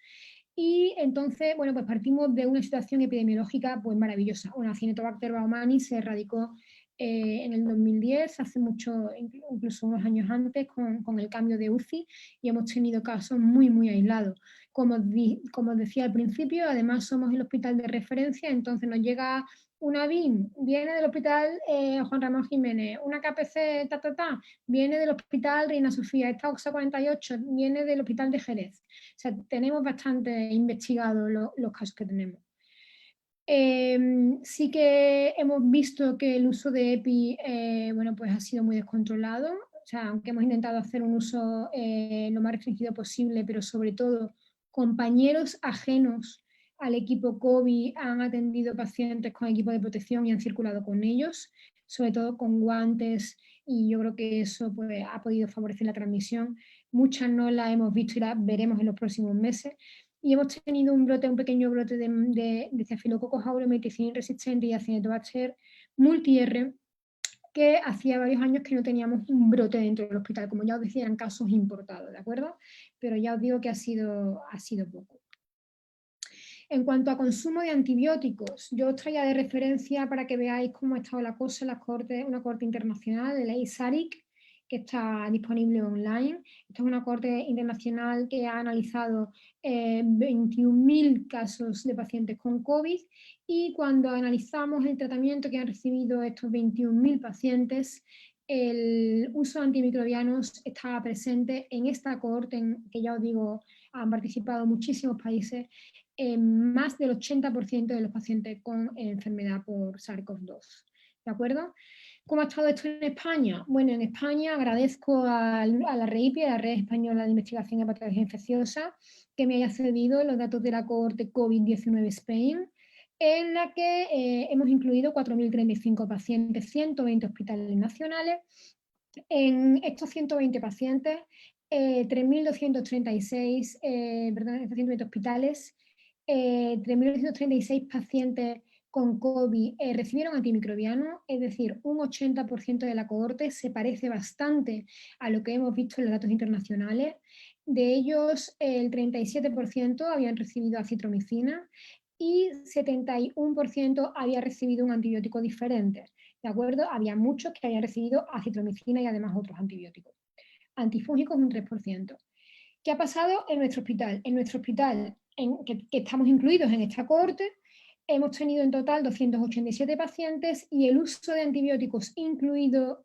Y entonces, bueno, pues partimos de una situación epidemiológica pues maravillosa. Una Acinetobacter baumannii se erradicó en el 2010, hace mucho, incluso unos años antes, con el cambio de UCI, y hemos tenido casos muy, muy aislados. Como decía al principio, además somos el hospital de referencia, entonces nos llega una BIM, viene del hospital Juan Ramón Jiménez, una KPC, viene del hospital Reina Sofía, esta OXA 48, viene del hospital de Jerez. O sea, tenemos bastante investigados los casos que tenemos. Sí que hemos visto que el uso de EPI, bueno, pues ha sido muy descontrolado. O sea, aunque hemos intentado hacer un uso lo más restringido posible, pero sobre todo compañeros ajenos al equipo COVID han atendido pacientes con equipo de protección y han circulado con ellos, sobre todo con guantes, y yo creo que eso pues, ha podido favorecer la transmisión. Muchas no las hemos visto y las veremos en los próximos meses. Y hemos tenido un pequeño brote de Staphylococcus aureus, meticilin resistente y Acinetobacter multi-R, que hacía varios años que no teníamos un brote dentro del hospital. Como ya os decía, eran casos importados, ¿de acuerdo? Pero ya os digo que ha sido poco. En cuanto a consumo de antibióticos, yo os traía de referencia para que veáis cómo ha estado la cosa en una corte internacional, de ley SARIC, que está disponible online. Esta es una corte internacional que ha analizado 21.000 casos de pacientes con COVID, y cuando analizamos el tratamiento que han recibido estos 21.000 pacientes, el uso de antimicrobianos estaba presente en esta cohorte, que ya os digo, han participado muchísimos países, más del 80% de los pacientes con enfermedad por SARS-CoV-2. ¿De acuerdo? ¿Cómo ha estado esto en España? Bueno, en España agradezco a la REIPI, a la Red Española de Investigación en Patología Infecciosa, que me haya cedido los datos de la cohorte COVID-19 Spain, en la que hemos incluido 4.035 pacientes, 120 hospitales nacionales. En estos 120 pacientes, 3.236, 120 hospitales, 3.236 pacientes con COVID recibieron antimicrobianos, es decir, un 80% de la cohorte. Se parece bastante a lo que hemos visto en los datos internacionales. De ellos, el 37% habían recibido acitromicina y 71% había recibido un antibiótico diferente. ¿De acuerdo? Había muchos que habían recibido acitromicina y además otros antibióticos. Antifúngicos un 3%. ¿Qué ha pasado en nuestro hospital? En nuestro hospital, que estamos incluidos en esta cohorte, hemos tenido en total 287 pacientes y el uso de antibióticos, incluido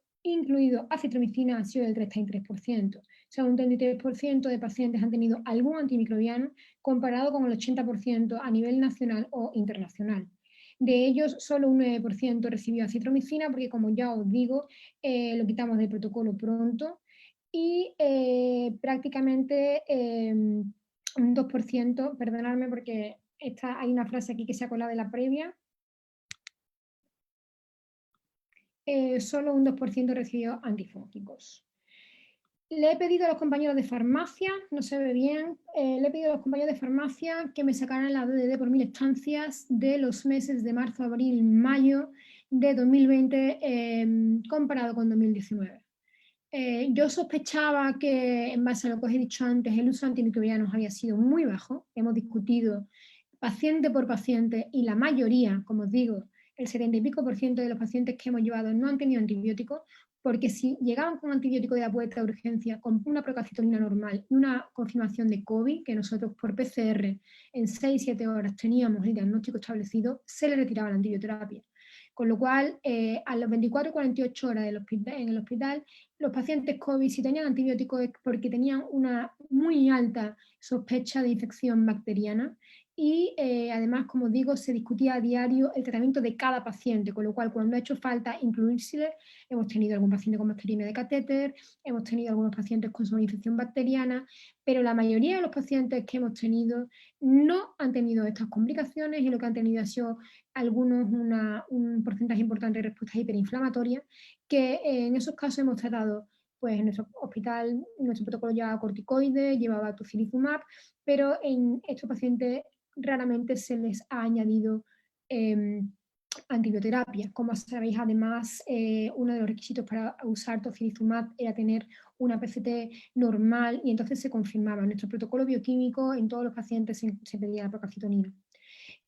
acitromicina, ha sido del 33%. O sea, un 33% de pacientes han tenido algún antimicrobiano, comparado con el 80% a nivel nacional o internacional. De ellos, solo un 9% recibió acitromicina, porque como ya os digo, lo quitamos del protocolo pronto, y prácticamente un 2%, perdonadme porque hay una frase aquí que se ha colado de la previa, solo un 2% recibió antifúngicos. Le he pedido a los compañeros de farmacia, no se ve bien, le he pedido a los compañeros de farmacia que me sacaran la DDD por 1000 estancias de los meses de marzo, abril, mayo de 2020 comparado con 2019. Yo sospechaba que, en base a lo que os he dicho antes, el uso de antimicrobianos había sido muy bajo. Hemos discutido paciente por paciente y la mayoría, como os digo, el 70 y pico % de los pacientes que hemos llevado no han tenido antibióticos, porque si llegaban con antibiótico de la puerta de urgencia, con una procalcitonina normal y una confirmación de COVID, que nosotros por PCR en 6-7 horas teníamos el diagnóstico establecido, se le retiraba la antibioterapia. Con lo cual, a las 24-48 horas en el hospital, los pacientes COVID, si tenían antibióticos, es porque tenían una muy alta sospecha de infección bacteriana. Y además, como digo, se discutía a diario el tratamiento de cada paciente, con lo cual cuando ha hecho falta incluirse, hemos tenido algún paciente con bacteriemia de catéter, hemos tenido algunos pacientes con infección bacteriana, pero la mayoría de los pacientes que hemos tenido no han tenido estas complicaciones y lo que han tenido ha sido algunos un porcentaje importante de respuestas hiperinflamatorias, que en esos casos hemos tratado, pues en nuestro hospital, nuestro protocolo llevaba corticoides, llevaba tocilizumab, pero en estos pacientes raramente se les ha añadido antibioterapia. Como sabéis, además, uno de los requisitos para usar tocilizumab era tener una PCT normal y entonces se confirmaba. En nuestro protocolo bioquímico, en todos los pacientes se pedía la procalcitonina.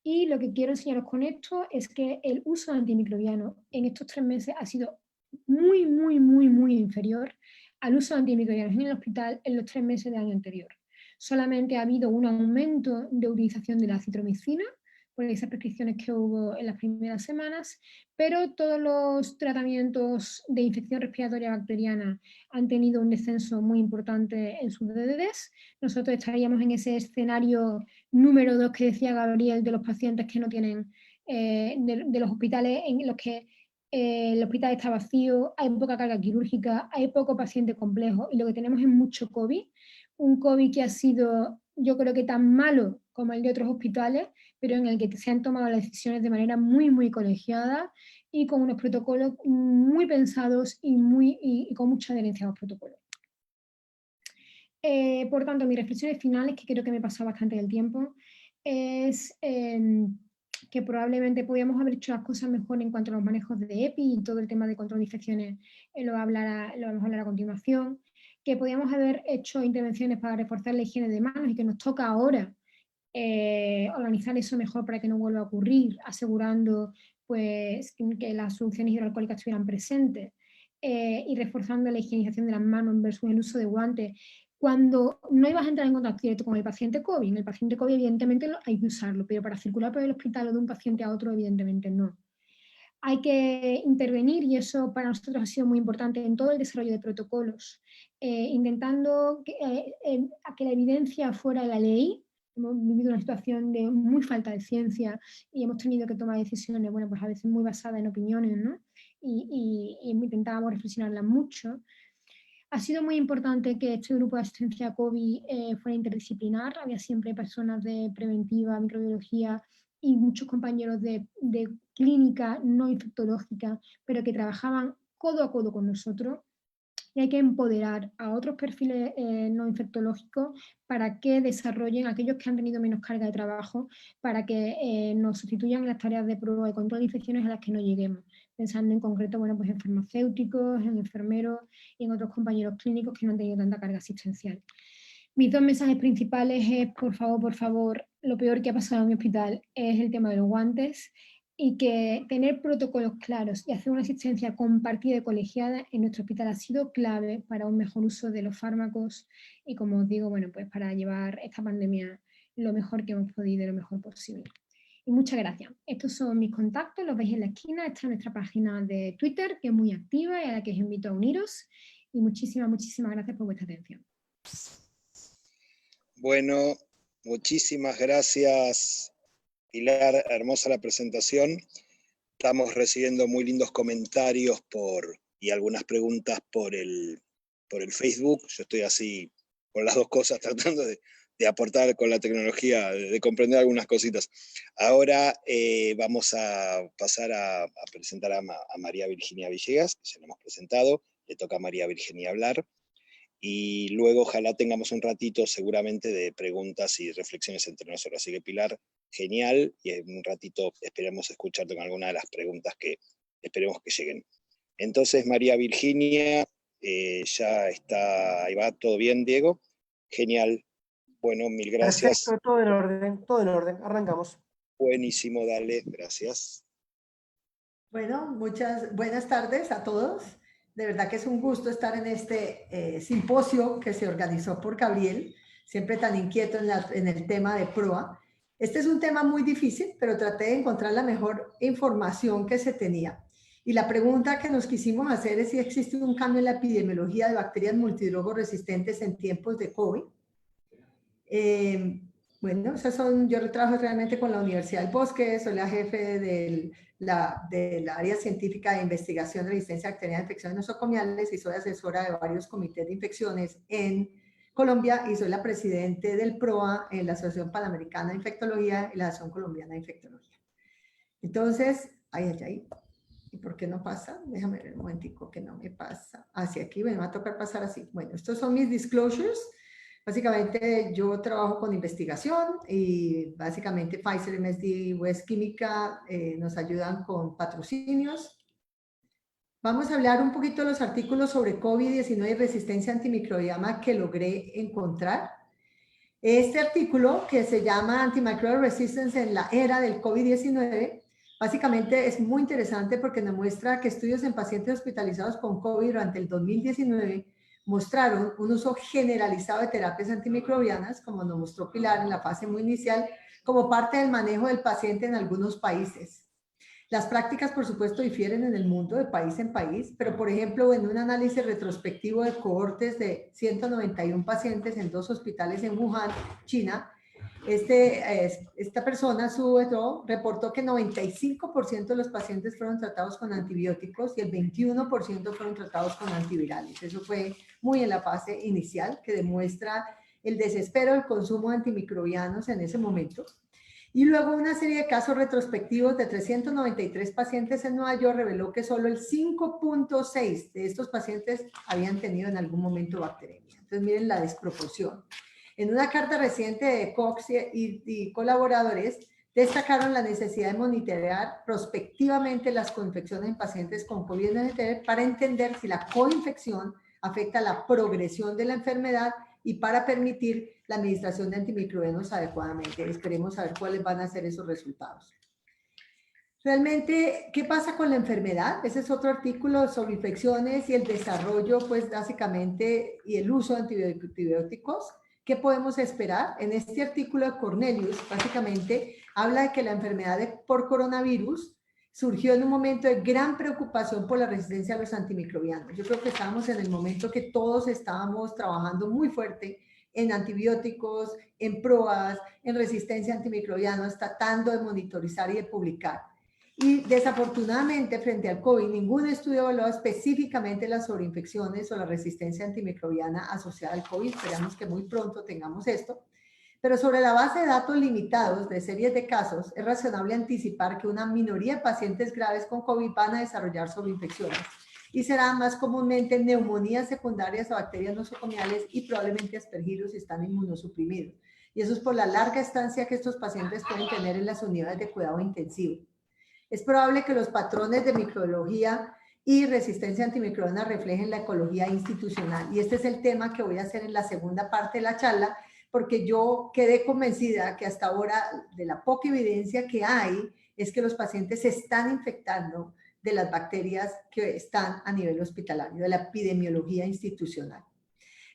Y lo que quiero enseñaros con esto es que el uso de antimicrobiano en estos 3 meses ha sido muy, muy, muy, muy inferior al uso de antimicrobianos en el hospital en los 3 meses del año anterior. Solamente ha habido un aumento de utilización de la acitromicina por esas prescripciones que hubo en las primeras semanas, pero todos los tratamientos de infección respiratoria bacteriana han tenido un descenso muy importante en sus DDDs. Nosotros estaríamos en ese escenario número 2 que decía Gabriel de los pacientes que no tienen, de los hospitales en los que el hospital está vacío, hay poca carga quirúrgica, hay poco paciente complejo y lo que tenemos es mucho COVID, un COVID que ha sido, yo creo que tan malo como el de otros hospitales, pero en el que se han tomado las decisiones de manera muy, muy colegiada y con unos protocolos muy pensados y con mucha adherencia a los protocolos. Por tanto, mis reflexiones finales, que creo que me he pasado bastante del tiempo, es que probablemente podíamos haber hecho las cosas mejor en cuanto a los manejos de EPI y todo el tema de control de infecciones, lo vamos a hablar a continuación, que podíamos haber hecho intervenciones para reforzar la higiene de manos y que nos toca ahora organizar eso mejor para que no vuelva a ocurrir, asegurando pues, que las soluciones hidroalcohólicas estuvieran presentes y reforzando la higienización de las manos versus el uso de guantes. Cuando no ibas a entrar en contacto directo con el paciente COVID, en el paciente COVID evidentemente hay que usarlo, pero para circular por el hospital o de un paciente a otro evidentemente no. Hay que intervenir, y eso para nosotros ha sido muy importante en todo el desarrollo de protocolos, intentando que la evidencia fuera la ley. Hemos vivido una situación de muy falta de ciencia y hemos tenido que tomar decisiones, bueno, pues a veces muy basadas en opiniones, ¿no? Y intentábamos reflexionarlas mucho. Ha sido muy importante que este grupo de asistencia COVID fuera interdisciplinar. Había siempre personas de preventiva, microbiología y muchos compañeros de clínica no infectológica, pero que trabajaban codo a codo con nosotros. Y hay que empoderar a otros perfiles no infectológicos para que desarrollen aquellos que han tenido menos carga de trabajo, para que nos sustituyan en las tareas de prueba y control de infecciones a las que no lleguemos. Pensando en concreto, bueno, pues en farmacéuticos, en enfermeros y en otros compañeros clínicos que no han tenido tanta carga asistencial. Mis 2 mensajes principales es, por favor, lo peor que ha pasado en mi hospital es el tema de los guantes, y que tener protocolos claros y hacer una asistencia compartida y colegiada en nuestro hospital ha sido clave para un mejor uso de los fármacos y, como os digo, bueno, pues para llevar esta pandemia lo mejor que hemos podido y lo mejor posible. Y muchas gracias. Estos son mis contactos, los veis en la esquina. Esta es nuestra página de Twitter, que es muy activa y a la que os invito a uniros. Y muchísimas gracias por vuestra atención. Bueno, muchísimas gracias, Pilar, hermosa la presentación. Estamos recibiendo muy lindos comentarios y algunas preguntas por el Facebook. Yo estoy así con las dos cosas, tratando de aportar con la tecnología, de comprender algunas cositas. Ahora vamos a pasar a presentar a María Virginia Villegas, que ya la hemos presentado. Le toca a María Virginia hablar. Y luego ojalá tengamos un ratito seguramente de preguntas y reflexiones entre nosotros. Así que Pilar, genial, y en un ratito esperemos escucharte con alguna de las preguntas que esperemos que lleguen. Entonces, María Virginia, ya está, ahí va, ¿todo bien, Diego? Genial, bueno, mil gracias. Perfecto, todo en orden, arrancamos. Buenísimo, dale, gracias. Bueno, muchas buenas tardes a todos. de verdad que es un gusto estar en este simposio que se organizó por Gabriel, siempre tan inquieto en el tema de PROA. Este es un tema muy difícil, pero traté de encontrar la mejor información que se tenía. Y la pregunta que nos quisimos hacer es si existe un cambio en la epidemiología de bacterias multidrogo resistentes en tiempos de COVID. Bueno, yo trabajo realmente con la Universidad del Bosque, soy la jefe del área científica de investigación de resistencia bacteriana a infecciones nosocomiales y soy asesora de varios comités de infecciones en Colombia y soy la presidente del PROA en la Asociación Panamericana de Infectología y la Asociación Colombiana de Infectología. Entonces, ahí. ¿Y por qué no pasa? Déjame ver un momentico que no me pasa. Hacia aquí, me va a tocar pasar así. Bueno, estos son mis disclosures. Básicamente yo trabajo con investigación y básicamente Pfizer, MSD y West Química nos ayudan con patrocinios. Vamos a hablar un poquito de los artículos sobre COVID-19 y resistencia antimicrobiana que logré encontrar. Este artículo que se llama Antimicrobial Resistance en la era del COVID-19 básicamente es muy interesante porque nos muestra que estudios en pacientes hospitalizados con COVID durante el 2019 mostraron un uso generalizado de terapias antimicrobianas, como nos mostró Pilar en la fase muy inicial, como parte del manejo del paciente en algunos países. Las prácticas, por supuesto, difieren en el mundo de país en país, pero, por ejemplo, en un análisis retrospectivo de cohortes de 191 pacientes en 2 hospitales en Wuhan, China, esta persona, reportó que 95% de los pacientes fueron tratados con antibióticos y el 21% fueron tratados con antivirales. Eso fue muy en la fase inicial, que demuestra el desespero del consumo de antimicrobianos en ese momento. Y luego una serie de casos retrospectivos de 393 pacientes en Nueva York reveló que solo el 5.6 de estos pacientes habían tenido en algún momento bacteremia. Entonces miren la desproporción. En una carta reciente de Cox y colaboradores, destacaron la necesidad de monitorear prospectivamente las coinfecciones en pacientes con COVID-19 para entender si la coinfección afecta la progresión de la enfermedad y para permitir la administración de antimicrobianos adecuadamente. Esperemos saber cuáles van a ser esos resultados. Realmente, ¿qué pasa con la enfermedad? Ese es otro artículo sobre infecciones y el desarrollo, pues básicamente, y el uso de antibióticos. ¿Qué podemos esperar? En este artículo de Cornelius, básicamente, habla de que la enfermedad por coronavirus surgió en un momento de gran preocupación por la resistencia a los antimicrobianos. Yo creo que estábamos en el momento que todos estábamos trabajando muy fuerte en antibióticos, en PROAs, en resistencia a antimicrobianos, tratando de monitorizar y de publicar. Y desafortunadamente, frente al COVID, ningún estudio evaluó específicamente las sobreinfecciones o la resistencia antimicrobiana asociada al COVID. Esperamos que muy pronto tengamos esto. Pero sobre la base de datos limitados de series de casos, es razonable anticipar que una minoría de pacientes graves con COVID van a desarrollar sobreinfecciones y serán más comúnmente neumonías secundarias a bacterias nosocomiales y probablemente aspergillus si están inmunosuprimidos. Y eso es por la larga estancia que estos pacientes pueden tener en las unidades de cuidado intensivo. Es probable que los patrones de microbiología y resistencia antimicrobiana reflejen la ecología institucional. Y este es el tema que voy a hacer en la segunda parte de la charla, porque yo quedé convencida que hasta ahora, de la poca evidencia que hay, es que los pacientes se están infectando de las bacterias que están a nivel hospitalario, de la epidemiología institucional.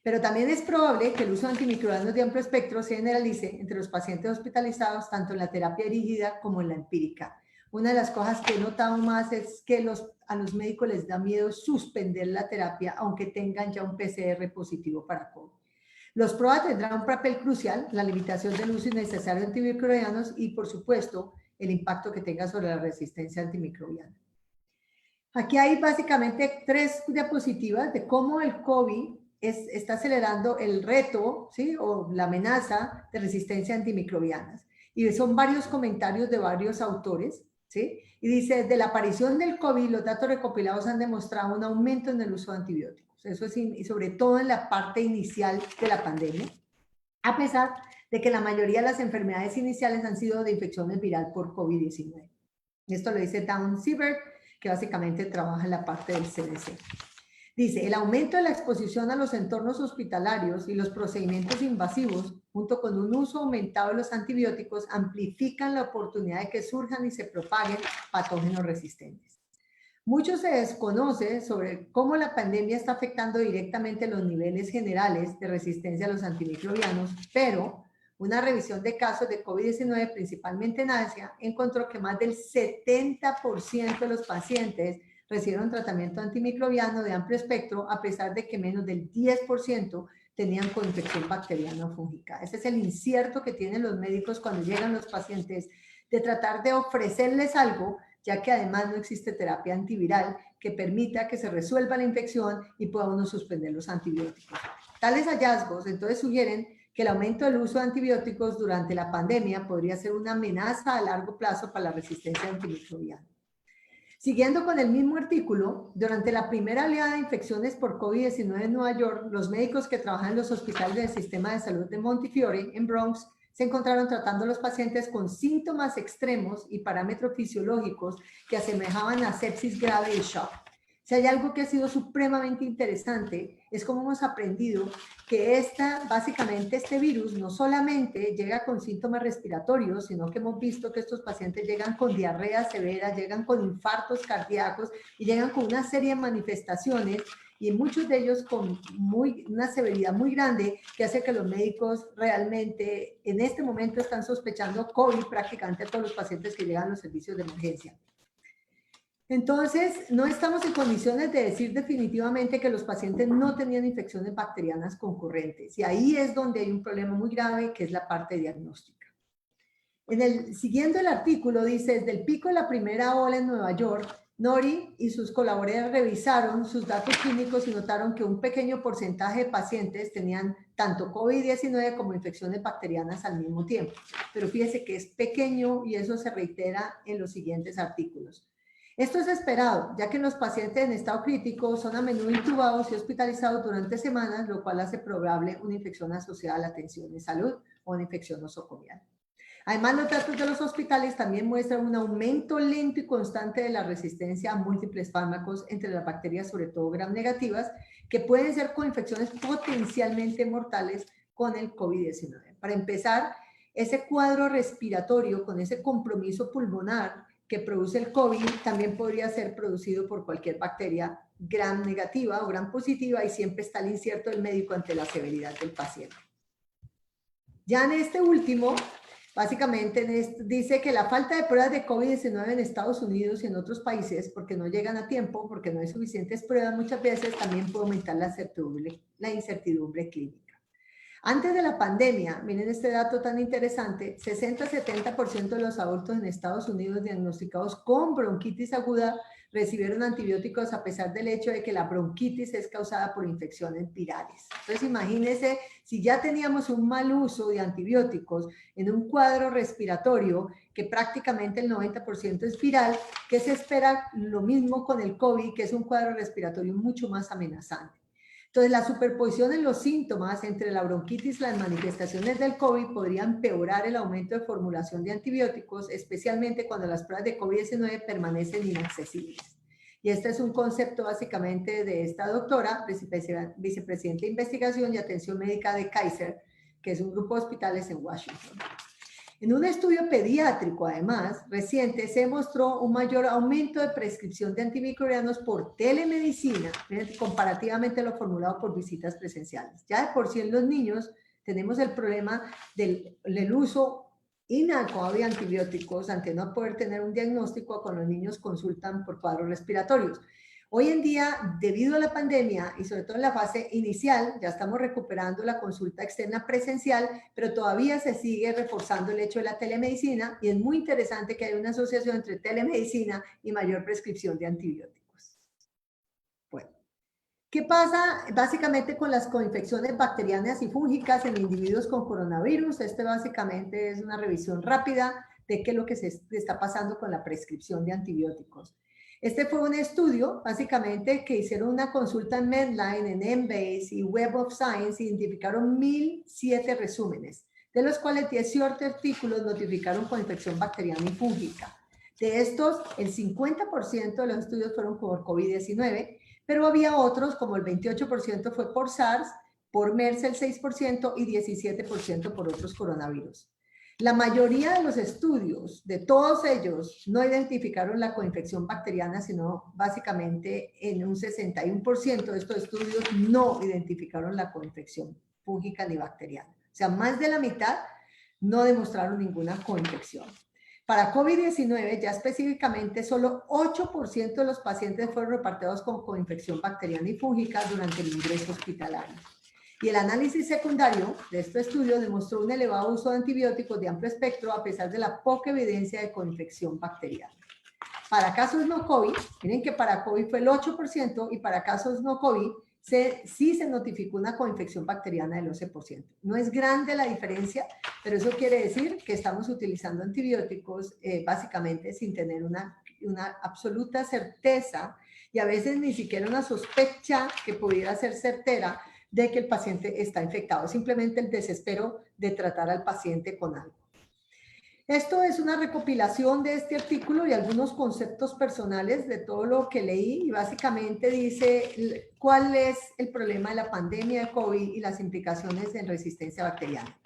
Pero también es probable que el uso de antimicrobianos de amplio espectro se generalice entre los pacientes hospitalizados, tanto en la terapia dirigida como en la empírica. Una de las cosas que he notado más es que a los médicos les da miedo suspender la terapia, aunque tengan ya un PCR positivo para COVID. Los PROA tendrán un papel crucial en la limitación del uso innecesario de antimicrobianos y, por supuesto, el impacto que tenga sobre la resistencia antimicrobiana. Aquí hay básicamente 3 diapositivas de cómo el COVID está acelerando el reto, ¿sí? O la amenaza de resistencia antimicrobianas. Y son varios comentarios de varios autores, ¿sí? Y dice, desde la aparición del COVID, los datos recopilados han demostrado un aumento en el uso de antibióticos. Eso es, y sobre todo en la parte inicial de la pandemia, a pesar de que la mayoría de las enfermedades iniciales han sido de infecciones viral por COVID-19. Esto lo dice Dan Siebert, que básicamente trabaja en la parte del CDC. Dice, el aumento de la exposición a los entornos hospitalarios y los procedimientos invasivos, junto con un uso aumentado de los antibióticos, amplifican la oportunidad de que surjan y se propaguen patógenos resistentes. Mucho se desconoce sobre cómo la pandemia está afectando directamente los niveles generales de resistencia a los antimicrobianos, pero una revisión de casos de COVID-19, principalmente en Asia, encontró que más del 70% de los pacientes recibieron tratamiento antimicrobiano de amplio espectro, a pesar de que menos del 10% tenían coinfección bacteriana o fúngica. Ese es el incierto que tienen los médicos cuando llegan los pacientes, de tratar de ofrecerles algo, ya que además no existe terapia antiviral que permita que se resuelva la infección y pueda uno suspender los antibióticos. Tales hallazgos entonces sugieren que el aumento del uso de antibióticos durante la pandemia podría ser una amenaza a largo plazo para la resistencia antimicrobiana. Siguiendo con el mismo artículo, durante la primera oleada de infecciones por COVID-19 en Nueva York, los médicos que trabajan en los hospitales del sistema de salud de Montefiore, en Bronx, se encontraron tratando a los pacientes con síntomas extremos y parámetros fisiológicos que asemejaban a sepsis grave y shock. Si hay algo que ha sido supremamente interesante, es cómo hemos aprendido que básicamente este virus no solamente llega con síntomas respiratorios, sino que hemos visto que estos pacientes llegan con diarrea severa, llegan con infartos cardíacos y llegan con una serie de manifestaciones, y muchos de ellos con una severidad muy grande, que hace que los médicos realmente en este momento están sospechando COVID prácticamente a todos los pacientes que llegan a los servicios de emergencia. Entonces, no estamos en condiciones de decir definitivamente que los pacientes no tenían infecciones bacterianas concurrentes, y ahí es donde hay un problema muy grave, que es la parte diagnóstica. Siguiendo el artículo, dice: desde el pico de la primera ola en Nueva York, Nori y sus colaboradores revisaron sus datos clínicos y notaron que un pequeño porcentaje de pacientes tenían tanto COVID-19 como infecciones bacterianas al mismo tiempo. Pero fíjese que es pequeño, y eso se reitera en los siguientes artículos. Esto es esperado, ya que los pacientes en estado crítico son a menudo intubados y hospitalizados durante semanas, lo cual hace probable una infección asociada a la atención de salud o una infección nosocomial. Además, los datos de los hospitales también muestran un aumento lento y constante de la resistencia a múltiples fármacos entre las bacterias, sobre todo gram negativas, que pueden ser coinfecciones potencialmente mortales con el COVID-19. Para empezar, ese cuadro respiratorio con ese compromiso pulmonar que produce el COVID también podría ser producido por cualquier bacteria gram negativa o gram positiva, y siempre está el incierto del médico ante la severidad del paciente. Ya en este último, básicamente dice que la falta de pruebas de COVID-19 en Estados Unidos y en otros países, porque no llegan a tiempo, porque no hay suficientes pruebas muchas veces, también puede aumentar la incertidumbre clínica. Antes de la pandemia, miren este dato tan interesante, 60-70% de los adultos en Estados Unidos diagnosticados con bronquitis aguda recibieron antibióticos, a pesar del hecho de que la bronquitis es causada por infecciones virales. Entonces, imagínense, si ya teníamos un mal uso de antibióticos en un cuadro respiratorio que prácticamente el 90% es viral, ¿qué se espera? Lo mismo con el COVID, que es un cuadro respiratorio mucho más amenazante. Entonces, la superposición en los síntomas entre la bronquitis y las manifestaciones del COVID podría empeorar el aumento de formulación de antibióticos, especialmente cuando las pruebas de COVID-19 permanecen inaccesibles. Y este es un concepto básicamente de esta doctora, vicepresidenta de Investigación y Atención Médica de Kaiser, que es un grupo de hospitales en Washington. En un estudio pediátrico, además, reciente, se mostró un mayor aumento de prescripción de antimicrobianos por telemedicina, comparativamente a lo formulado por visitas presenciales. Ya de por sí en los niños tenemos el problema del uso inadecuado de antibióticos, ante no poder tener un diagnóstico cuando los niños consultan por cuadros respiratorios. Hoy en día, debido a la pandemia y sobre todo en la fase inicial, ya estamos recuperando la consulta externa presencial, pero todavía se sigue reforzando el hecho de la telemedicina, y es muy interesante que haya una asociación entre telemedicina y mayor prescripción de antibióticos. Bueno, ¿qué pasa básicamente con las coinfecciones bacterianas y fúngicas en individuos con coronavirus? Este básicamente es una revisión rápida de qué es lo que se está pasando con la prescripción de antibióticos. Este fue un estudio, básicamente, que hicieron una consulta en Medline, en Embase y Web of Science, y identificaron 1,007 resúmenes, de los cuales 18 artículos notificaron coinfección bacteriana y fúngica. De estos, el 50% de los estudios fueron por COVID-19, pero había otros, como el 28% fue por SARS, por MERS el 6% y 17% por otros coronavirus. La mayoría de los estudios, de todos ellos, no identificaron la coinfección bacteriana, sino básicamente en un 61% de estos estudios no identificaron la coinfección fúngica ni bacteriana. O sea, más de la mitad no demostraron ninguna coinfección. Para COVID-19, ya específicamente, solo 8% de los pacientes fueron reportados con coinfección bacteriana y fúngica durante el ingreso hospitalario. Y el análisis secundario de este estudio demostró un elevado uso de antibióticos de amplio espectro a pesar de la poca evidencia de coinfección bacteriana. Para casos no COVID, miren que para COVID fue el 8% y para casos no COVID sí se notificó una coinfección bacteriana del 11%. No es grande la diferencia, pero eso quiere decir que estamos utilizando antibióticos básicamente sin tener una absoluta certeza y a veces ni siquiera una sospecha que pudiera ser certera de que el paciente está infectado, simplemente el desespero de tratar al paciente con algo. Esto es una recopilación de este artículo y algunos conceptos personales de todo lo que leí y básicamente dice cuál es el problema de la pandemia de COVID y las implicaciones en resistencia bacteriana.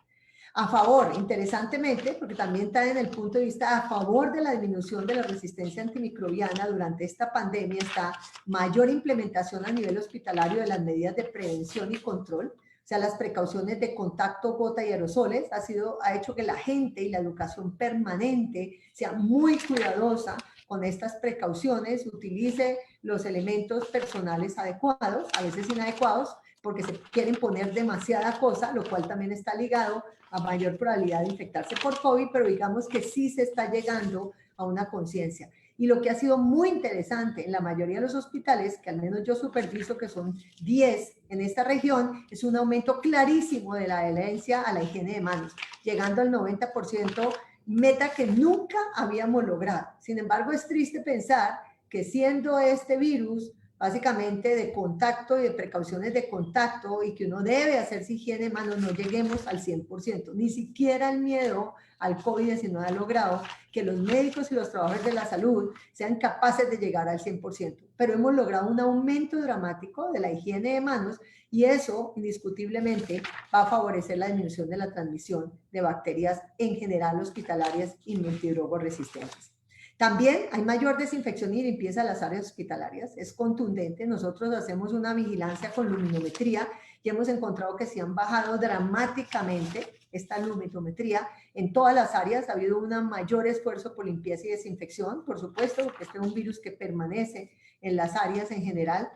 A favor, interesantemente, porque también está en el punto de vista a favor de la disminución de la resistencia antimicrobiana durante esta pandemia, está mayor implementación a nivel hospitalario de las medidas de prevención y control, o sea, las precauciones de contacto, gota y aerosoles, ha hecho que la gente y la educación permanente sea muy cuidadosa con estas precauciones, utilice los elementos personales adecuados, a veces inadecuados, porque se quieren poner demasiada cosa, lo cual también está ligado a mayor probabilidad de infectarse por COVID, pero digamos que sí se está llegando a una conciencia. Y lo que ha sido muy interesante en la mayoría de los hospitales, que al menos yo superviso que son 10 en esta región, es un aumento clarísimo de la adherencia a la higiene de manos, llegando al 90%, meta que nunca habíamos logrado. Sin embargo, es triste pensar que siendo este virus básicamente de contacto y de precauciones de contacto y que uno debe hacerse higiene de manos, no lleguemos al 100%. Ni siquiera el miedo al COVID-19 ha logrado que los médicos y los trabajadores de la salud sean capaces de llegar al 100%. Pero hemos logrado un aumento dramático de la higiene de manos y eso indiscutiblemente va a favorecer la disminución de la transmisión de bacterias en general hospitalarias y multidrogoresistentes. También hay mayor desinfección y limpieza de las áreas hospitalarias, es contundente. Nosotros hacemos una vigilancia con luminometría y hemos encontrado que se han bajado dramáticamente esta luminometría en todas las áreas. Ha habido un mayor esfuerzo por limpieza y desinfección, por supuesto, porque este es un virus que permanece en las áreas en general.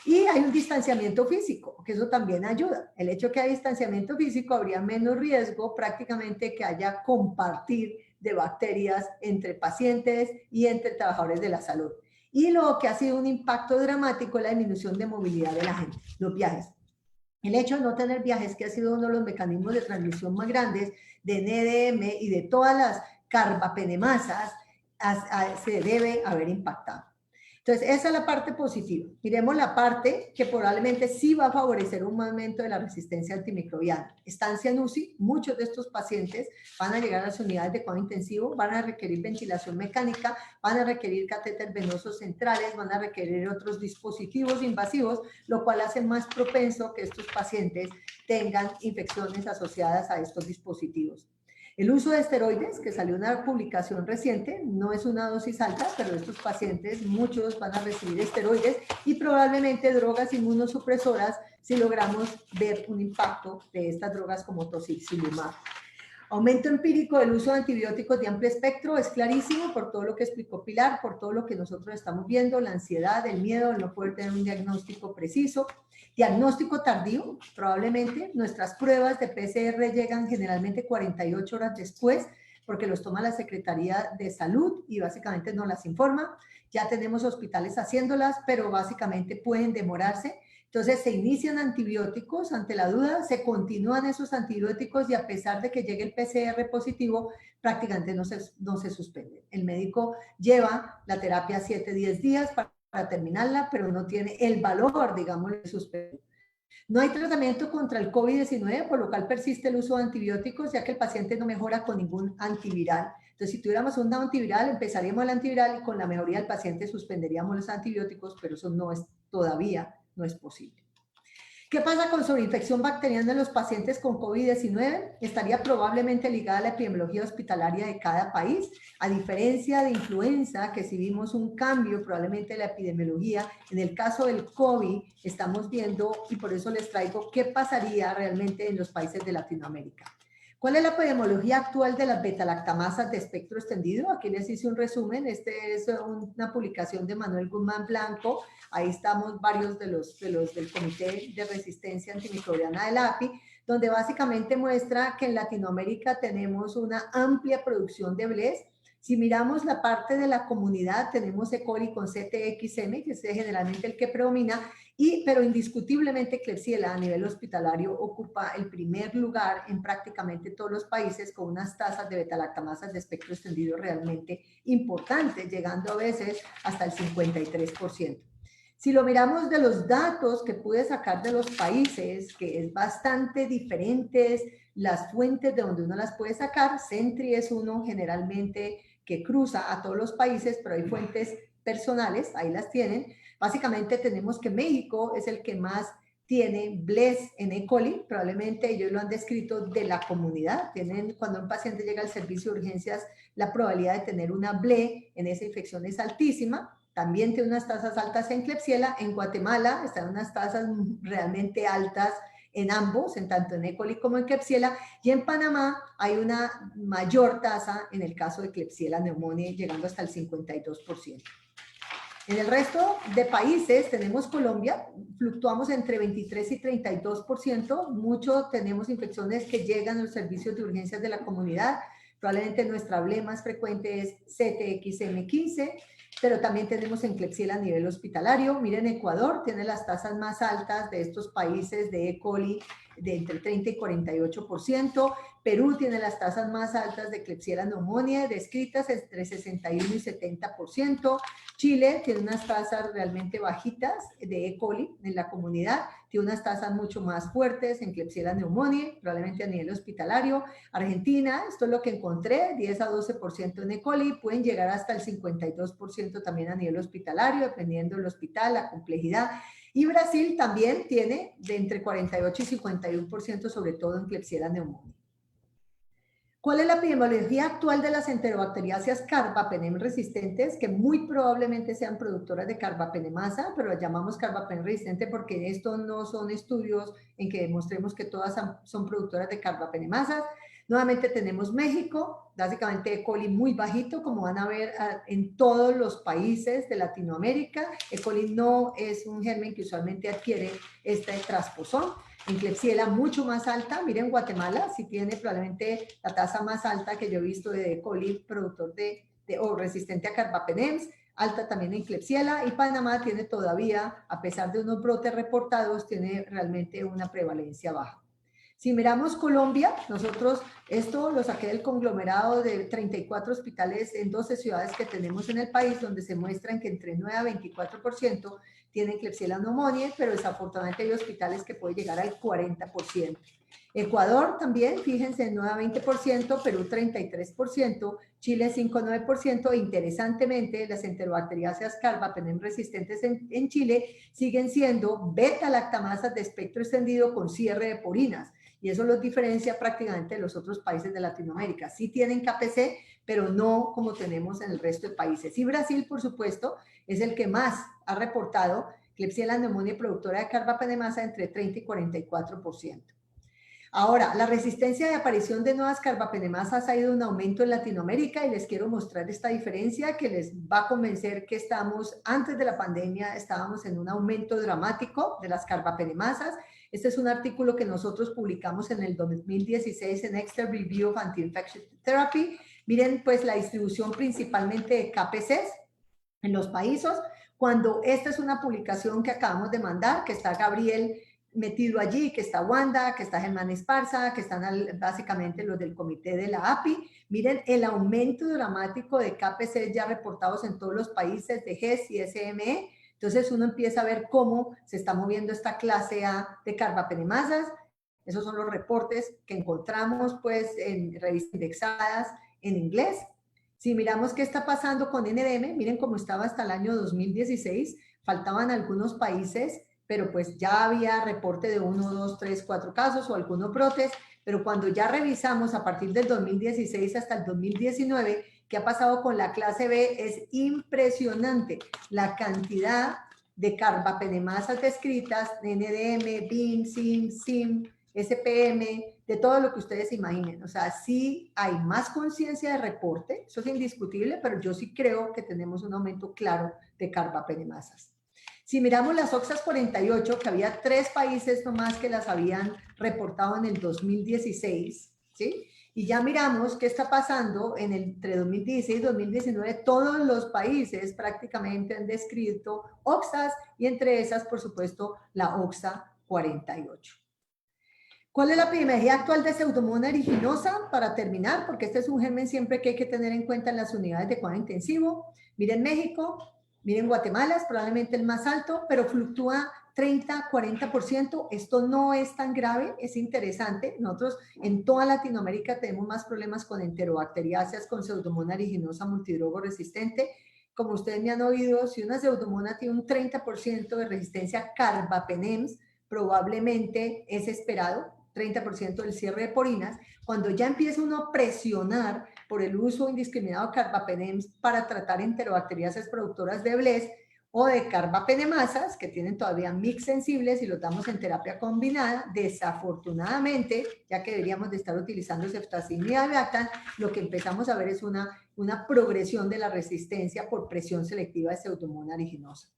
Y hay un distanciamiento físico, que eso también ayuda. El hecho que hay distanciamiento físico, habría menos riesgo prácticamente que haya compartir de bacterias entre pacientes y entre trabajadores de la salud. Y lo que ha sido un impacto dramático es la disminución de movilidad de la gente, los viajes. El hecho de no tener viajes, que ha sido uno de los mecanismos de transmisión más grandes de NDM y de todas las carbapenemasas, se debe haber impactado. Entonces, esa es la parte positiva. Miremos la parte que probablemente sí va a favorecer un aumento de la resistencia antimicrobiana. Estancia en UCI, muchos de estos pacientes van a llegar a las unidades de cuidado intensivo, van a requerir ventilación mecánica, van a requerir catéteres venosos centrales, van a requerir otros dispositivos invasivos, lo cual hace más propenso que estos pacientes tengan infecciones asociadas a estos dispositivos. El uso de esteroides, que salió una publicación reciente, no es una dosis alta, pero estos pacientes, muchos van a recibir esteroides y probablemente drogas inmunosupresoras si logramos ver un impacto de estas drogas como tocilizumab. Aumento empírico del uso de antibióticos de amplio espectro es clarísimo por todo lo que explicó Pilar, por todo lo que nosotros estamos viendo, la ansiedad, el miedo, el no poder tener un diagnóstico preciso. Diagnóstico tardío, probablemente nuestras pruebas de PCR llegan generalmente 48 horas después, porque los toma la Secretaría de Salud y básicamente nos las informa. Ya tenemos hospitales haciéndolas, pero básicamente pueden demorarse. Entonces se inician antibióticos ante la duda, se continúan esos antibióticos y a pesar de que llegue el PCR positivo, prácticamente no se suspende. El médico lleva la terapia 7-10 días para terminarla, pero no tiene el valor, digamos, de suspender. No hay tratamiento contra el COVID-19, por lo cual persiste el uso de antibióticos, ya que el paciente no mejora con ningún antiviral. Entonces, si tuviéramos un antiviral, empezaríamos el antiviral y con la mejoría del paciente suspenderíamos los antibióticos, pero eso todavía no es posible. ¿Qué pasa con sobreinfección bacteriana en los pacientes con COVID-19? Estaría probablemente ligada a la epidemiología hospitalaria de cada país, a diferencia de influenza, que si vimos un cambio probablemente en la epidemiología, en el caso del COVID estamos viendo, y por eso les traigo qué pasaría realmente en los países de Latinoamérica. ¿Cuál es la epidemiología actual de las beta-lactamasas de espectro extendido? Aquí les hice un resumen. Este es una publicación de Manuel Guzmán Blanco. Ahí estamos varios de los del Comité de Resistencia Antimicrobiana del API, donde básicamente muestra que en Latinoamérica tenemos una amplia producción de BLES. Si miramos la parte de la comunidad, tenemos E. coli con CTXM, que es generalmente el que predomina, pero indiscutiblemente Klebsiella a nivel hospitalario ocupa el primer lugar en prácticamente todos los países, con unas tasas de beta-lactamasas de espectro extendido realmente importantes, llegando a veces hasta el 53%. Si lo miramos de los datos que pude sacar de los países, que es bastante diferentes las fuentes de donde uno las puede sacar, Sentry es uno generalmente que cruza a todos los países, pero hay fuentes personales, ahí las tienen. Básicamente tenemos que México es el que más tiene BLES en E. coli, probablemente ellos lo han descrito de la comunidad. Cuando un paciente llega al servicio de urgencias, la probabilidad de tener una BLE en esa infección es altísima. También tiene unas tasas altas en Klebsiella. En Guatemala están unas tasas realmente altas en ambos, en tanto en E. coli como en Klebsiella, y en Panamá hay una mayor tasa en el caso de Klebsiella pneumoniae, llegando hasta el 52%. En el resto de países tenemos Colombia, fluctuamos entre 23 y 32%, mucho tenemos infecciones que llegan a los servicios de urgencias de la comunidad, probablemente nuestra BLE más frecuente es CTXM15, pero también tenemos en Klebsiella a nivel hospitalario. Miren, Ecuador tiene las tasas más altas de estos países de E. coli de entre 30 y 48%. Perú tiene las tasas más altas de Klebsiella pneumoniae descritas entre 61 y 70%. Chile tiene unas tasas realmente bajitas de E. coli en la comunidad, tiene unas tasas mucho más fuertes en Klebsiella pneumoniae, probablemente a nivel hospitalario. Argentina, esto es lo que encontré, 10 a 12% en E. coli, pueden llegar hasta el 52% también a nivel hospitalario, dependiendo del hospital, la complejidad. Y Brasil también tiene de entre 48 y 51%, sobre todo en Klebsiella pneumoniae. ¿Cuál es la epidemiología actual de las enterobacteriáceas carbapenem resistentes? Que muy probablemente sean productoras de carbapenemasa, pero las llamamos carbapenem resistente porque estos no son estudios en que demostremos que todas son productoras de carbapenemasas. Nuevamente tenemos México, básicamente E. coli muy bajito, como van a ver en todos los países de Latinoamérica. E. coli no es un germen que usualmente adquiere este transposón. En Klebsiella mucho más alta. Miren, Guatemala sí tiene probablemente la tasa más alta que yo he visto de E. coli productor o resistente a carbapenems, alta también en Klebsiella, y Panamá tiene todavía, a pesar de unos brotes reportados, tiene realmente una prevalencia baja. Si miramos Colombia, nosotros esto lo saqué del conglomerado de 34 hospitales en 12 ciudades que tenemos en el país, donde se muestran que entre 9 a 24% tienen Klebsiella pneumoniae, pero desafortunadamente hay hospitales que pueden llegar al 40%. Ecuador también, fíjense, 9 a 20%, Perú 33%, Chile 5 a 9%, e interesantemente las enterobacteriáceas carbapenem resistentes en Chile siguen siendo beta-lactamasas de espectro extendido con cierre de porinas, y eso los diferencia prácticamente de los otros países de Latinoamérica. Sí tienen KPC, pero no como tenemos en el resto de países. Y Brasil, por supuesto, es el que más ha reportado Klebsiella pneumoniae productora de carbapenemasa entre 30 y 44%. Ahora, la resistencia de aparición de nuevas carbapenemasas ha ido en aumento en Latinoamérica, y les quiero mostrar esta diferencia que les va a convencer que antes de la pandemia, estábamos en un aumento dramático de las carbapenemasas. Este es un artículo que nosotros publicamos en el 2016 en Extra Review of Anti-Infectious Therapy. Miren, pues, la distribución principalmente de KPCs en los países. Cuando esta es una publicación que acabamos de mandar, que está Gabriel metido allí, que está Wanda, que está Germán Esparza, que están básicamente los del comité de la API. Miren el aumento dramático de KPC ya reportados en todos los países de GES y SME. Entonces uno empieza a ver cómo se está moviendo esta clase A de carbapenemasas. Esos son los reportes que encontramos pues en revistas indexadas en inglés. Si miramos qué está pasando con NDM, miren cómo estaba hasta el año 2016, faltaban algunos países pero pues ya había reporte de 1, 2, 3, 4 casos o algunos brotes, pero cuando ya revisamos a partir del 2016 hasta el 2019, ¿qué ha pasado con la clase B? Es impresionante la cantidad de carbapenemasas descritas, NDM, BIM, SIM, SIM, SPM, de todo lo que ustedes imaginen. O sea, sí hay más conciencia de reporte, eso es indiscutible, pero yo sí creo que tenemos un aumento claro de carbapenemasas. Si miramos las OXAS 48, que había 3 países nomás que las habían reportado en el 2016, ¿sí? Y ya miramos qué está pasando entre 2016 y 2019, todos los países prácticamente han descrito OXAS y entre esas, por supuesto, la OXA 48. ¿Cuál es la epidemiología actual de Pseudomonas aeruginosa? Para terminar, porque este es un germen siempre que hay que tener en cuenta en las unidades de cuidado intensivo. Miren México, miren Guatemala, es probablemente el más alto, pero fluctúa 30, 40%. Esto no es tan grave, es interesante. Nosotros en toda Latinoamérica tenemos más problemas con enterobacteriáceas, con Pseudomonas aeruginosa multidrogo resistente. Como ustedes me han oído, si una pseudomona tiene un 30% de resistencia a carbapenems, probablemente es esperado 30% del cierre de porinas, cuando ya empieza uno a presionar por el uso indiscriminado de carbapenems para tratar enterobacteriáceas productoras de BLES o de carbapenemasas, que tienen todavía mix sensibles y los damos en terapia combinada, desafortunadamente, ya que deberíamos de estar utilizando ceftazidime y avibactam, lo que empezamos a ver es una progresión de la resistencia por presión selectiva de Pseudomonas aeruginosa.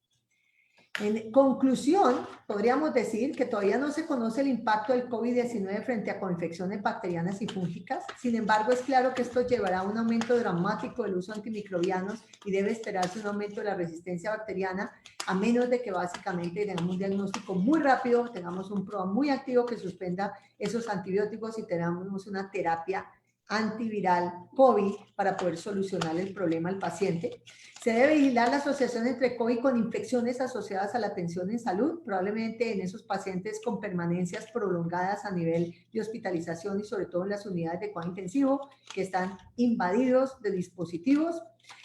En conclusión, podríamos decir que todavía no se conoce el impacto del COVID-19 frente a coinfecciones bacterianas y fúngicas. Sin embargo, es claro que esto llevará a un aumento dramático del uso de antimicrobianos y debe esperarse un aumento de la resistencia bacteriana, a menos de que básicamente tengamos un diagnóstico muy rápido, tengamos un PROA muy activo que suspenda esos antibióticos y tengamos una terapia antiviral COVID para poder solucionar el problema al paciente. Se debe vigilar la asociación entre COVID con infecciones asociadas a la atención en salud, probablemente en esos pacientes con permanencias prolongadas a nivel de hospitalización y sobre todo en las unidades de cuidado intensivo que están invadidos de dispositivos.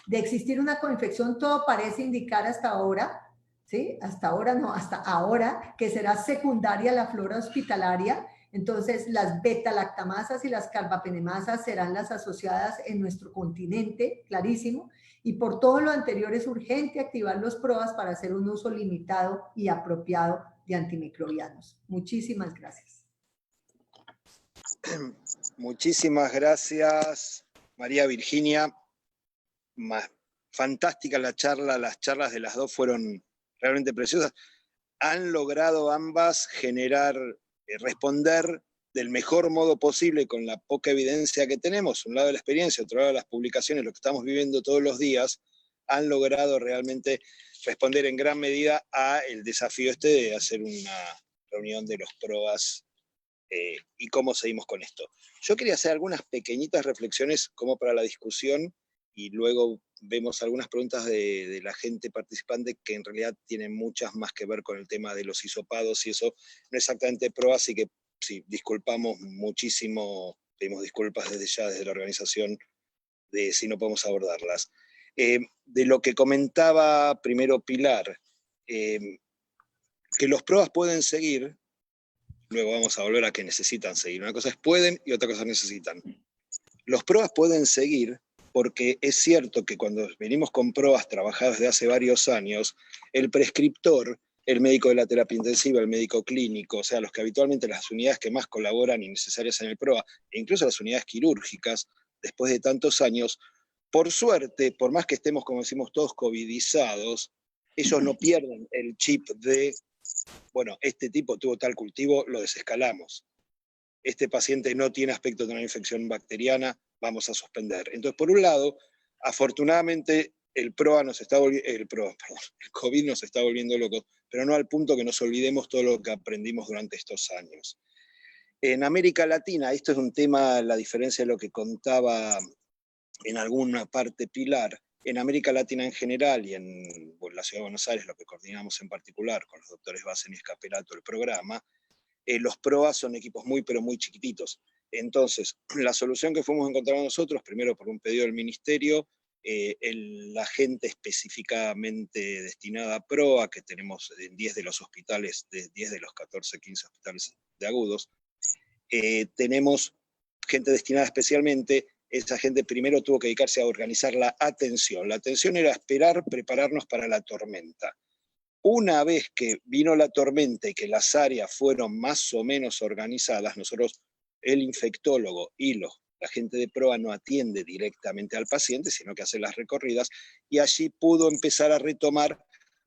De existir una coinfección, todo parece indicar hasta ahora, ¿sí? Hasta ahora, que será secundaria a la flora hospitalaria. Entonces, las beta-lactamasas y las carbapenemasas serán las asociadas en nuestro continente, clarísimo. Y por todo lo anterior es urgente activar los PROAS para hacer un uso limitado y apropiado de antimicrobianos. Muchísimas gracias. Muchísimas gracias, María Virginia. Fantástica la charla, las charlas de las dos fueron realmente preciosas. Han logrado ambas responder del mejor modo posible con la poca evidencia que tenemos, un lado de la experiencia, otro lado de las publicaciones, lo que estamos viviendo todos los días, han logrado realmente responder en gran medida a el desafío de hacer una reunión de los PROAS y cómo seguimos con esto. Yo quería hacer algunas pequeñitas reflexiones como para la discusión y luego vemos algunas preguntas de la gente participante que en realidad tienen muchas más que ver con el tema de los hisopados y eso no es exactamente PROA, así que sí, disculpamos muchísimo, pedimos disculpas desde ya, desde la organización, de si no podemos abordarlas. De lo que comentaba primero Pilar, que los PROAS pueden seguir, luego vamos a volver a que necesitan seguir. Una cosa es pueden y otra cosa es necesitan. Los PROAS pueden seguir porque es cierto que cuando venimos con PROAS trabajadas desde hace varios años, el prescriptor, el médico de la terapia intensiva, el médico clínico, o sea, los que habitualmente las unidades que más colaboran y necesarias en el PROA, e incluso las unidades quirúrgicas, después de tantos años, por suerte, por más que estemos, como decimos todos, covidizados, ellos no pierden el chip de, bueno, este tipo tuvo tal cultivo, lo desescalamos. Este paciente no tiene aspecto de una infección bacteriana, vamos a suspender. Entonces, por un lado, afortunadamente, el COVID nos está volviendo locos, pero no al punto que nos olvidemos todo lo que aprendimos durante estos años. En América Latina, esto es un tema, la diferencia de lo que contaba en alguna parte Pilar, en América Latina en general y en la Ciudad de Buenos Aires, lo que coordinamos en particular con los doctores Bassen y Escapelato, el programa, los PROAS son equipos muy, pero muy chiquititos. Entonces, la solución que fuimos encontrando nosotros, primero por un pedido del Ministerio, la gente específicamente destinada a PROA, que tenemos en 10 de los hospitales, de 10 de los 14, 15 hospitales de agudos, tenemos gente destinada especialmente. Esa gente primero tuvo que dedicarse a organizar la atención. La atención era esperar, prepararnos para la tormenta. Una vez que vino la tormenta y que las áreas fueron más o menos organizadas, nosotros, el infectólogo y la gente de PROA no atiende directamente al paciente, sino que hace las recorridas, y allí pudo empezar a retomar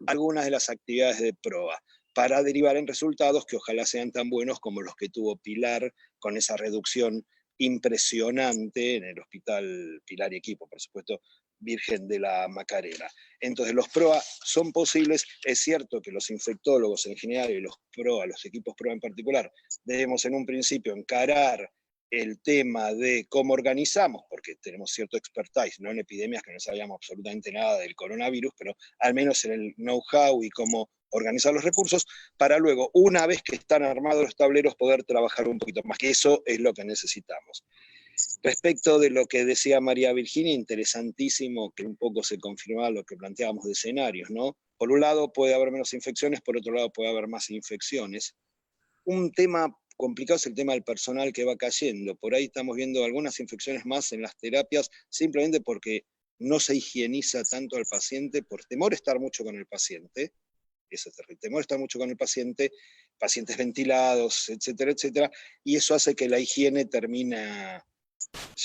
algunas de las actividades de PROA, para derivar en resultados que ojalá sean tan buenos como los que tuvo Pilar, con esa reducción impresionante en el hospital Pilar y Equipo, por supuesto, Virgen de la Macarena. Entonces, los PROA son posibles. Es cierto que los infectólogos en general y los PROA, los equipos PROA en particular, debemos en un principio encarar el tema de cómo organizamos, porque tenemos cierto expertise, no en epidemias, que no sabíamos absolutamente nada del coronavirus, pero al menos en el know-how y cómo organizar los recursos, para luego, una vez que están armados los tableros, poder trabajar un poquito más, que eso es lo que necesitamos. Respecto de lo que decía María Virginia, interesantísimo, que un poco se confirmaba lo que planteábamos de escenarios, ¿no? Por un lado puede haber menos infecciones, por otro lado puede haber más infecciones. Un tema complicado es el tema del personal que va cayendo. Por ahí estamos viendo algunas infecciones más en las terapias, simplemente porque no se higieniza tanto al paciente, por temor a estar mucho con el paciente. Eso es terrible. Temor a estar mucho con el paciente, pacientes ventilados, etcétera, etcétera, y eso hace que la higiene termina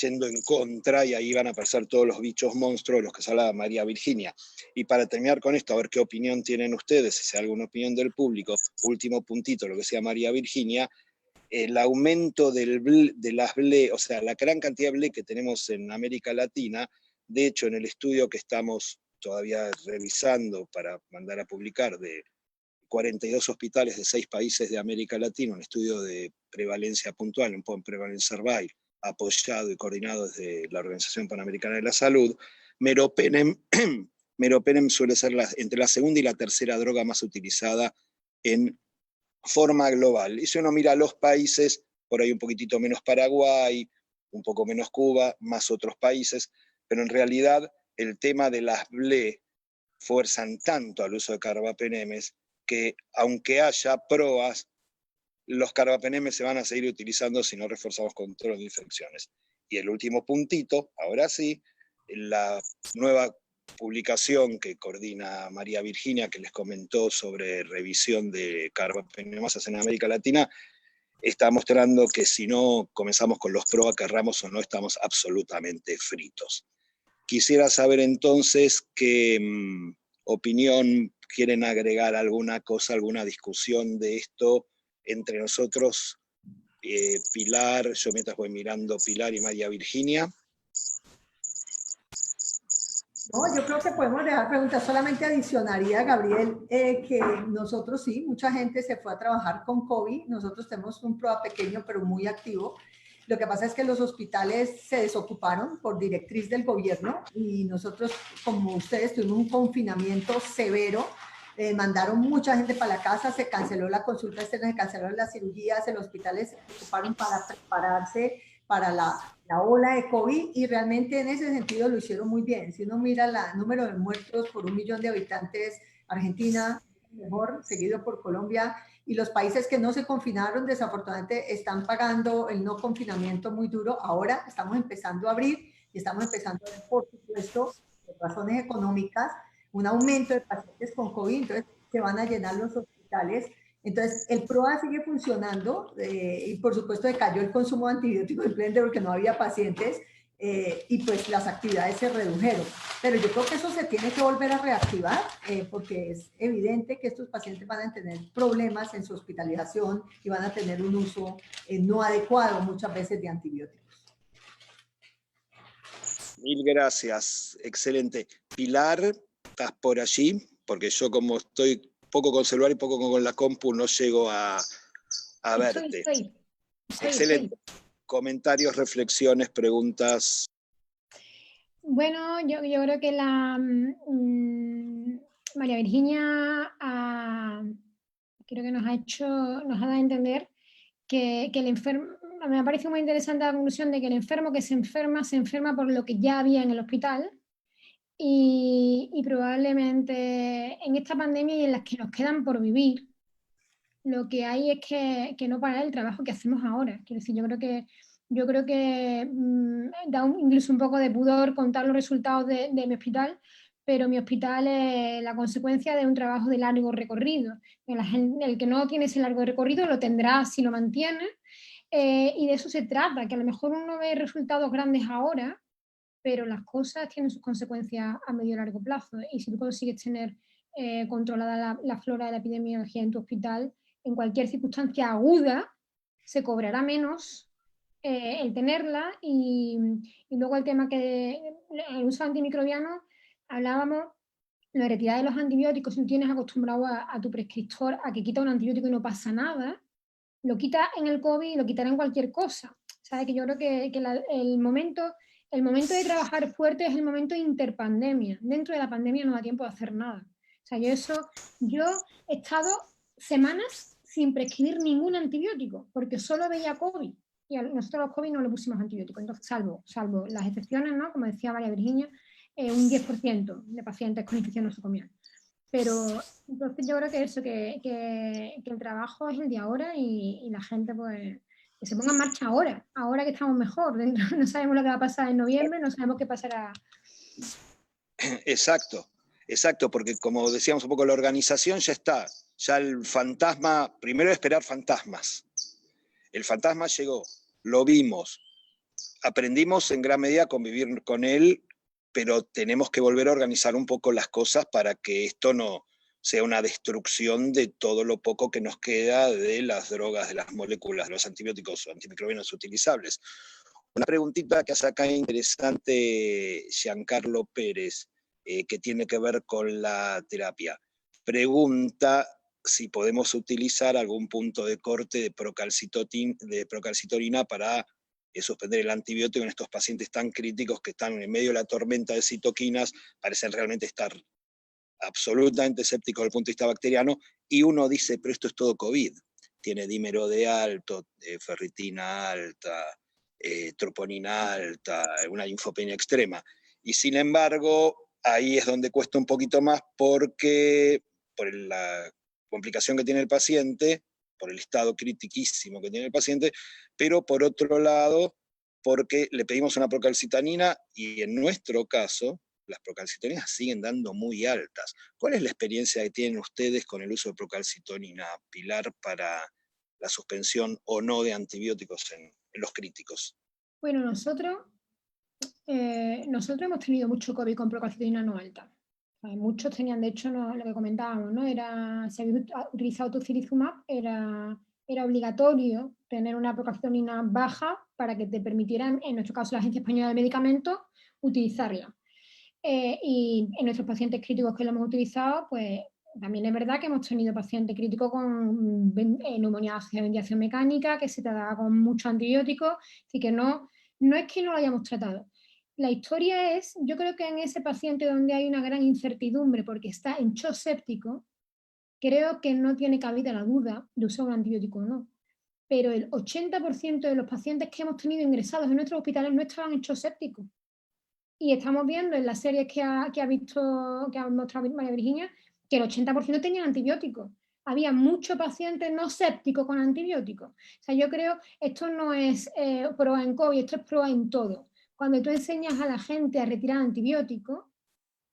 yendo en contra, y ahí van a aparecer todos los bichos monstruos de los que se hablaba María Virginia. Y para terminar con esto, a ver qué opinión tienen ustedes, si hay alguna opinión del público, último puntito, lo que decía María Virginia, el aumento de las BLE, o sea, la gran cantidad de BLE que tenemos en América Latina. De hecho, en el estudio que estamos todavía revisando para mandar a publicar, de 42 hospitales de 6 países de América Latina, un estudio de prevalencia puntual, un Prevalence Survey, apoyado y coordinado desde la Organización Panamericana de la Salud, meropenem suele ser entre la segunda y la tercera droga más utilizada en forma global. Y si uno mira los países, por ahí un poquitito menos Paraguay, un poco menos Cuba, más otros países, pero en realidad el tema de las BLE fuerzan tanto al uso de carbapenemes que, aunque haya PROAs, los carbapenemes se van a seguir utilizando si no reforzamos control de infecciones. Y el último puntito, ahora sí, la nueva publicación que coordina María Virginia, que les comentó sobre revisión de carbapenemas en América Latina, está mostrando que si no comenzamos con los PROA, querramos o no, estamos absolutamente fritos. Quisiera saber entonces qué opinión quieren agregar, alguna cosa, alguna discusión de esto entre nosotros, Pilar, yo mientras voy mirando Pilar y María Virginia. No, yo creo que podemos dejar preguntas. Solamente adicionaría, Gabriel, que nosotros sí, mucha gente se fue a trabajar con COVID. Nosotros tenemos un PROA pequeño, pero muy activo. Lo que pasa es que los hospitales se desocuparon por directriz del gobierno y nosotros, como ustedes, tuvimos un confinamiento severo. Mandaron mucha gente para la casa, se canceló la consulta externa, se cancelaron las cirugías, los hospitales se ocuparon para prepararse para la ola de COVID, y realmente en ese sentido lo hicieron muy bien. Si uno mira el número de muertos por 1 millón de habitantes, Argentina mejor, seguido por Colombia, y los países que no se confinaron desafortunadamente están pagando el no confinamiento muy duro. Ahora estamos empezando a abrir y estamos empezando a ver, por supuesto, por razones económicas, un aumento de pacientes con COVID, entonces se van a llenar los hospitales. Entonces, el PROA sigue funcionando y por supuesto decayó el consumo de antibióticos en pleno porque no había pacientes y pues las actividades se redujeron. Pero yo creo que eso se tiene que volver a reactivar porque es evidente que estos pacientes van a tener problemas en su hospitalización y van a tener un uso no adecuado muchas veces de antibióticos. Mil gracias, excelente. Pilar, ¿estás por allí? Porque yo, como estoy poco con celular y poco con la compu, no llego a verte. Estoy. Excelente. Comentarios, reflexiones, preguntas. Bueno, yo creo que María Virginia creo que nos ha dado a entender que el enfermo, me ha parecido muy interesante la conclusión de que el enfermo que se enferma por lo que ya había en el hospital, y probablemente en esta pandemia y en las que nos quedan por vivir, lo que hay es que no parar el trabajo que hacemos ahora. Quiero decir, yo creo que da incluso un poco de pudor contar los resultados de mi hospital, pero mi hospital es la consecuencia de un trabajo de largo recorrido. El que no tiene ese largo recorrido lo tendrá si lo mantiene, y de eso se trata, que a lo mejor uno ve resultados grandes ahora, pero las cosas tienen sus consecuencias a medio y largo plazo. Y si tú consigues tener controlada la flora de la epidemiología en tu hospital, en cualquier circunstancia aguda, se cobrará menos el tenerla. Y luego el tema que el uso antimicrobiano, hablábamos, la retirada de los antibióticos. Si tú tienes acostumbrado a tu prescriptor a que quita un antibiótico y no pasa nada, lo quita en el COVID y lo quitará en cualquier cosa. ¿Sabes? Que yo creo que el momento de trabajar fuerte es el momento de interpandemia. Dentro de la pandemia no da tiempo de hacer nada. O sea, yo he estado semanas sin prescribir ningún antibiótico, porque solo veía COVID. Y nosotros a los COVID no le pusimos antibióticos, entonces, salvo las excepciones, ¿no? Como decía María Virginia, un 10% de pacientes con infección nosocomial. Pero entonces yo creo que eso, que el trabajo es el de ahora y la gente pues que se ponga en marcha ahora que estamos mejor. No sabemos lo que va a pasar en noviembre, no sabemos qué pasará. Exacto, porque como decíamos un poco, la organización ya está, ya el fantasma, primero esperar fantasmas. El fantasma llegó, lo vimos, aprendimos en gran medida a convivir con él, pero tenemos que volver a organizar un poco las cosas para que esto no sea una destrucción de todo lo poco que nos queda de las drogas, de las moléculas, de los antibióticos o antimicrobianos utilizables. Una preguntita que hace acá interesante Giancarlo Pérez, que tiene que ver con la terapia. Pregunta si podemos utilizar algún punto de corte de procalcitonina para suspender el antibiótico en estos pacientes tan críticos que están en medio de la tormenta de citoquinas, parecen realmente estar absolutamente escépticos desde el punto de vista bacteriano, y uno dice, pero esto es todo COVID, tiene dímero D alto, ferritina alta, troponina alta, una linfopenia extrema, y sin embargo, ahí es donde cuesta un poquito más porque por la complicación que tiene el paciente, por el estado critiquísimo que tiene el paciente, pero por otro lado, porque le pedimos una procalcitonina y en nuestro caso, las procalcitoninas siguen dando muy altas. ¿Cuál es la experiencia que tienen ustedes con el uso de procalcitonina, Pilar, para la suspensión o no de antibióticos en los críticos? Bueno, nosotros hemos tenido mucho COVID con procalcitonina no alta. Muchos tenían, de hecho, lo que comentábamos, ¿no? Si habéis utilizado tocilizumab, era obligatorio tener una procalcitonina baja para que te permitieran, en nuestro caso la Agencia Española de Medicamentos, utilizarla. Y en nuestros pacientes críticos que lo hemos utilizado, pues también es verdad que hemos tenido pacientes críticos con neumonía de ventilación mecánica, que se trataba con mucho antibiótico, así que no es que no lo hayamos tratado. La historia es, yo creo que en ese paciente donde hay una gran incertidumbre porque está en shock séptico, creo que no tiene cabida la duda de usar un antibiótico o no. Pero el 80% de los pacientes que hemos tenido ingresados en nuestros hospitales no estaban en shock séptico. Y estamos viendo en las series que ha mostrado María Virginia, que el 80% tenían antibióticos. Había muchos pacientes no sépticos con antibióticos. O sea, yo creo, esto no es prueba en COVID, esto es prueba en todo. Cuando tú enseñas a la gente a retirar antibióticos,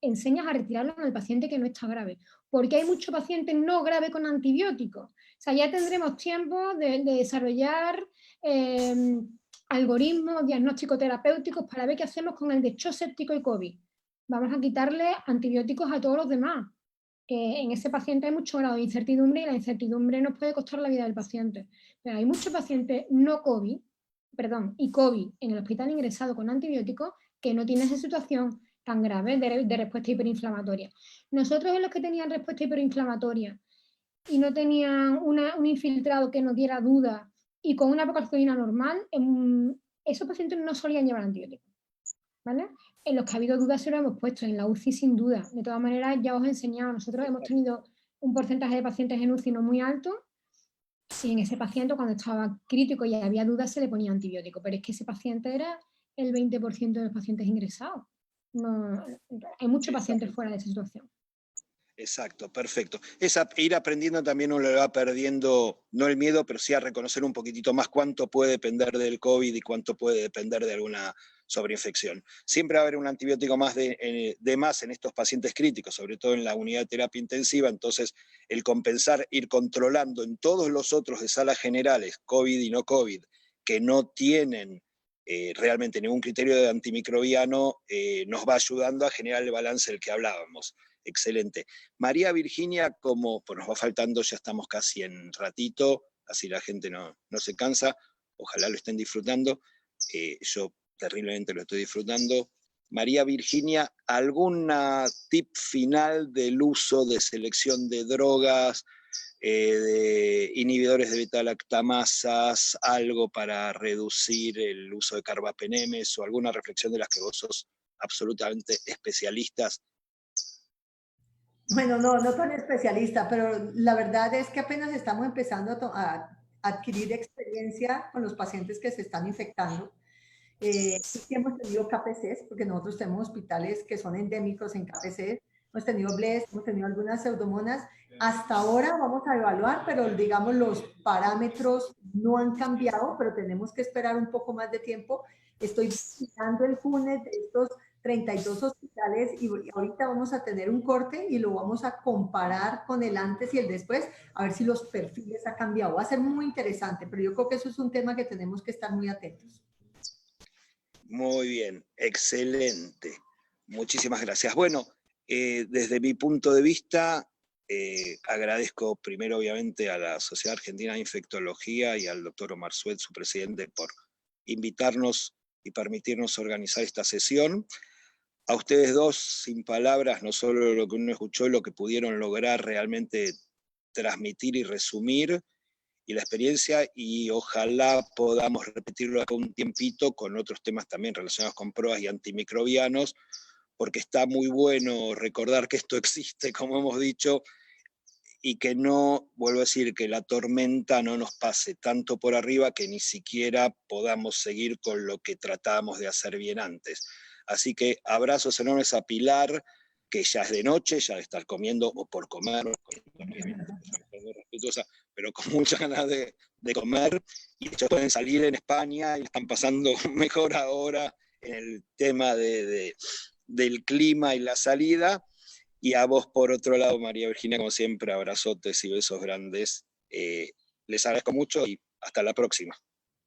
enseñas a retirarlo en el paciente que no está grave. Porque hay muchos pacientes no graves con antibióticos. O sea, ya tendremos tiempo de desarrollar algoritmos diagnósticos terapéuticos para ver qué hacemos con el de shock séptico y COVID. Vamos a quitarle antibióticos a todos los demás. En ese paciente hay mucho grado de incertidumbre y la incertidumbre nos puede costar la vida del paciente. Pero hay muchos pacientes y COVID en el hospital ingresado con antibióticos que no tienen esa situación tan grave de respuesta hiperinflamatoria. Nosotros en los que tenían respuesta hiperinflamatoria y no tenían un infiltrado que nos diera duda y con una procalcitonina normal, esos pacientes no solían llevar antibióticos, ¿vale? En los que ha habido dudas se lo hemos puesto, en la UCI sin duda. De todas maneras, ya os he enseñado, nosotros hemos tenido un porcentaje de pacientes en UCI no muy alto, y en ese paciente cuando estaba crítico y había dudas se le ponía antibiótico, pero es que ese paciente era el 20% de los pacientes ingresados. hay muchos pacientes fuera de esa situación. Exacto, perfecto. Ir aprendiendo también uno le va perdiendo, no el miedo, pero sí a reconocer un poquitito más cuánto puede depender del COVID y cuánto puede depender de alguna sobreinfección. Siempre va a haber un antibiótico más de más en estos pacientes críticos, sobre todo en la unidad de terapia intensiva, entonces el compensar, ir controlando en todos los otros de salas generales, COVID y no COVID, que no tienen realmente ningún criterio de antimicrobiano, nos va ayudando a generar el balance del que hablábamos. Excelente. María Virginia, como pues nos va faltando, ya estamos casi en ratito, así la gente no se cansa, ojalá lo estén disfrutando, yo terriblemente lo estoy disfrutando. María Virginia, ¿algún tip final del uso de selección de drogas, de inhibidores de beta-lactamasas, algo para reducir el uso de carbapenemes o alguna reflexión de las que vos sos absolutamente especialistas? Bueno, no tan especialista, pero la verdad es que apenas estamos empezando a adquirir experiencia con los pacientes que se están infectando. Sí hemos tenido KPCs, porque nosotros tenemos hospitales que son endémicos en KPCs, hemos tenido BLES, hemos tenido algunas pseudomonas. Hasta ahora vamos a evaluar, pero digamos los parámetros no han cambiado, pero tenemos que esperar un poco más de tiempo. Estoy visitando el CUNET de estos 32 hospitales y ahorita vamos a tener un corte y lo vamos a comparar con el antes y el después, a ver si los perfiles han cambiado. Va a ser muy interesante, pero yo creo que eso es un tema que tenemos que estar muy atentos. Muy bien, excelente. Muchísimas gracias. Bueno, desde mi punto de vista, agradezco primero obviamente a la Sociedad Argentina de Infectología y al doctor Omar Sued, su presidente, por invitarnos y permitirnos organizar esta sesión. A ustedes dos, sin palabras, no solo lo que uno escuchó, lo que pudieron lograr realmente transmitir y resumir, y la experiencia, y ojalá podamos repetirlo acá un tiempito con otros temas también relacionados con pruebas y antimicrobianos, porque está muy bueno recordar que esto existe, como hemos dicho, y que no, vuelvo a decir, que la tormenta no nos pase tanto por arriba que ni siquiera podamos seguir con lo que tratábamos de hacer bien antes. Así que abrazos enormes a Pilar, que ya es de noche, ya de estar comiendo o por comer, respetuosa, pero con muchas ganas de comer, y de hecho pueden salir en España y están pasando mejor ahora en el tema del clima y la salida. Y a vos, por otro lado, María Virginia, como siempre, abrazotes y besos grandes. Les agradezco mucho y hasta la próxima.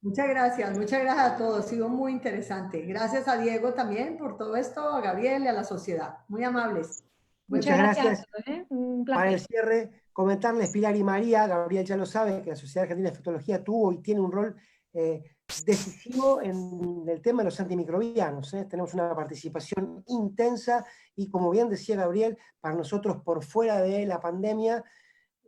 Muchas gracias a todos, ha sido muy interesante. Gracias a Diego también por todo esto, a Gabriel y a la sociedad. Muy amables. Muchas gracias. Un placer. Para el cierre, comentarles, Pilar y María, Gabriel ya lo sabe, que la Sociedad Argentina de Infectología tuvo y tiene un rol decisivo en el tema de los antimicrobianos. Tenemos una participación intensa y, como bien decía Gabriel, para nosotros por fuera de la pandemia,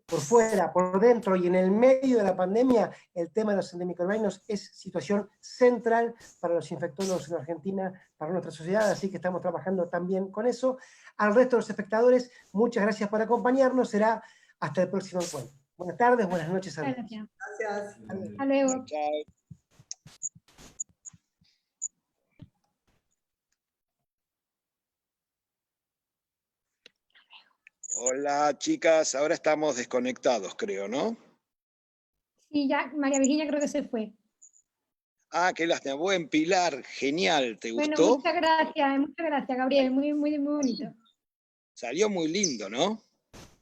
por fuera, por dentro y en el medio de la pandemia, el tema de los antimicrobianos es situación central para los infectólogos en Argentina, para nuestra sociedad, así que estamos trabajando también con eso. Al resto de los espectadores, muchas gracias por acompañarnos, será hasta el próximo encuentro. Buenas tardes, buenas noches a todos. Gracias. Hasta luego. Chao. Hola, chicas, ahora estamos desconectados, creo, ¿no? Sí, ya María Virginia creo que se fue. Ah, qué lástima. Buen, Pilar, genial, ¿te gustó? Bueno, muchas gracias, Gabriel, muy bonito. Salió muy lindo, ¿no?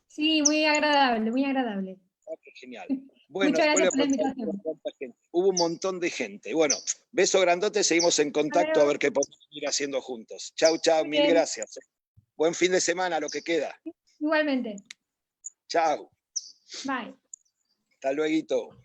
Sí, muy agradable, muy agradable. Ah, qué genial. Bueno, muchas gracias por la invitación. Hubo un montón de gente. Bueno, beso grandote, seguimos en contacto a ver qué podemos ir haciendo juntos. Chau, chau, mil gracias. Buen fin de semana, lo que queda. Igualmente. Chau. Bye. Hasta luego.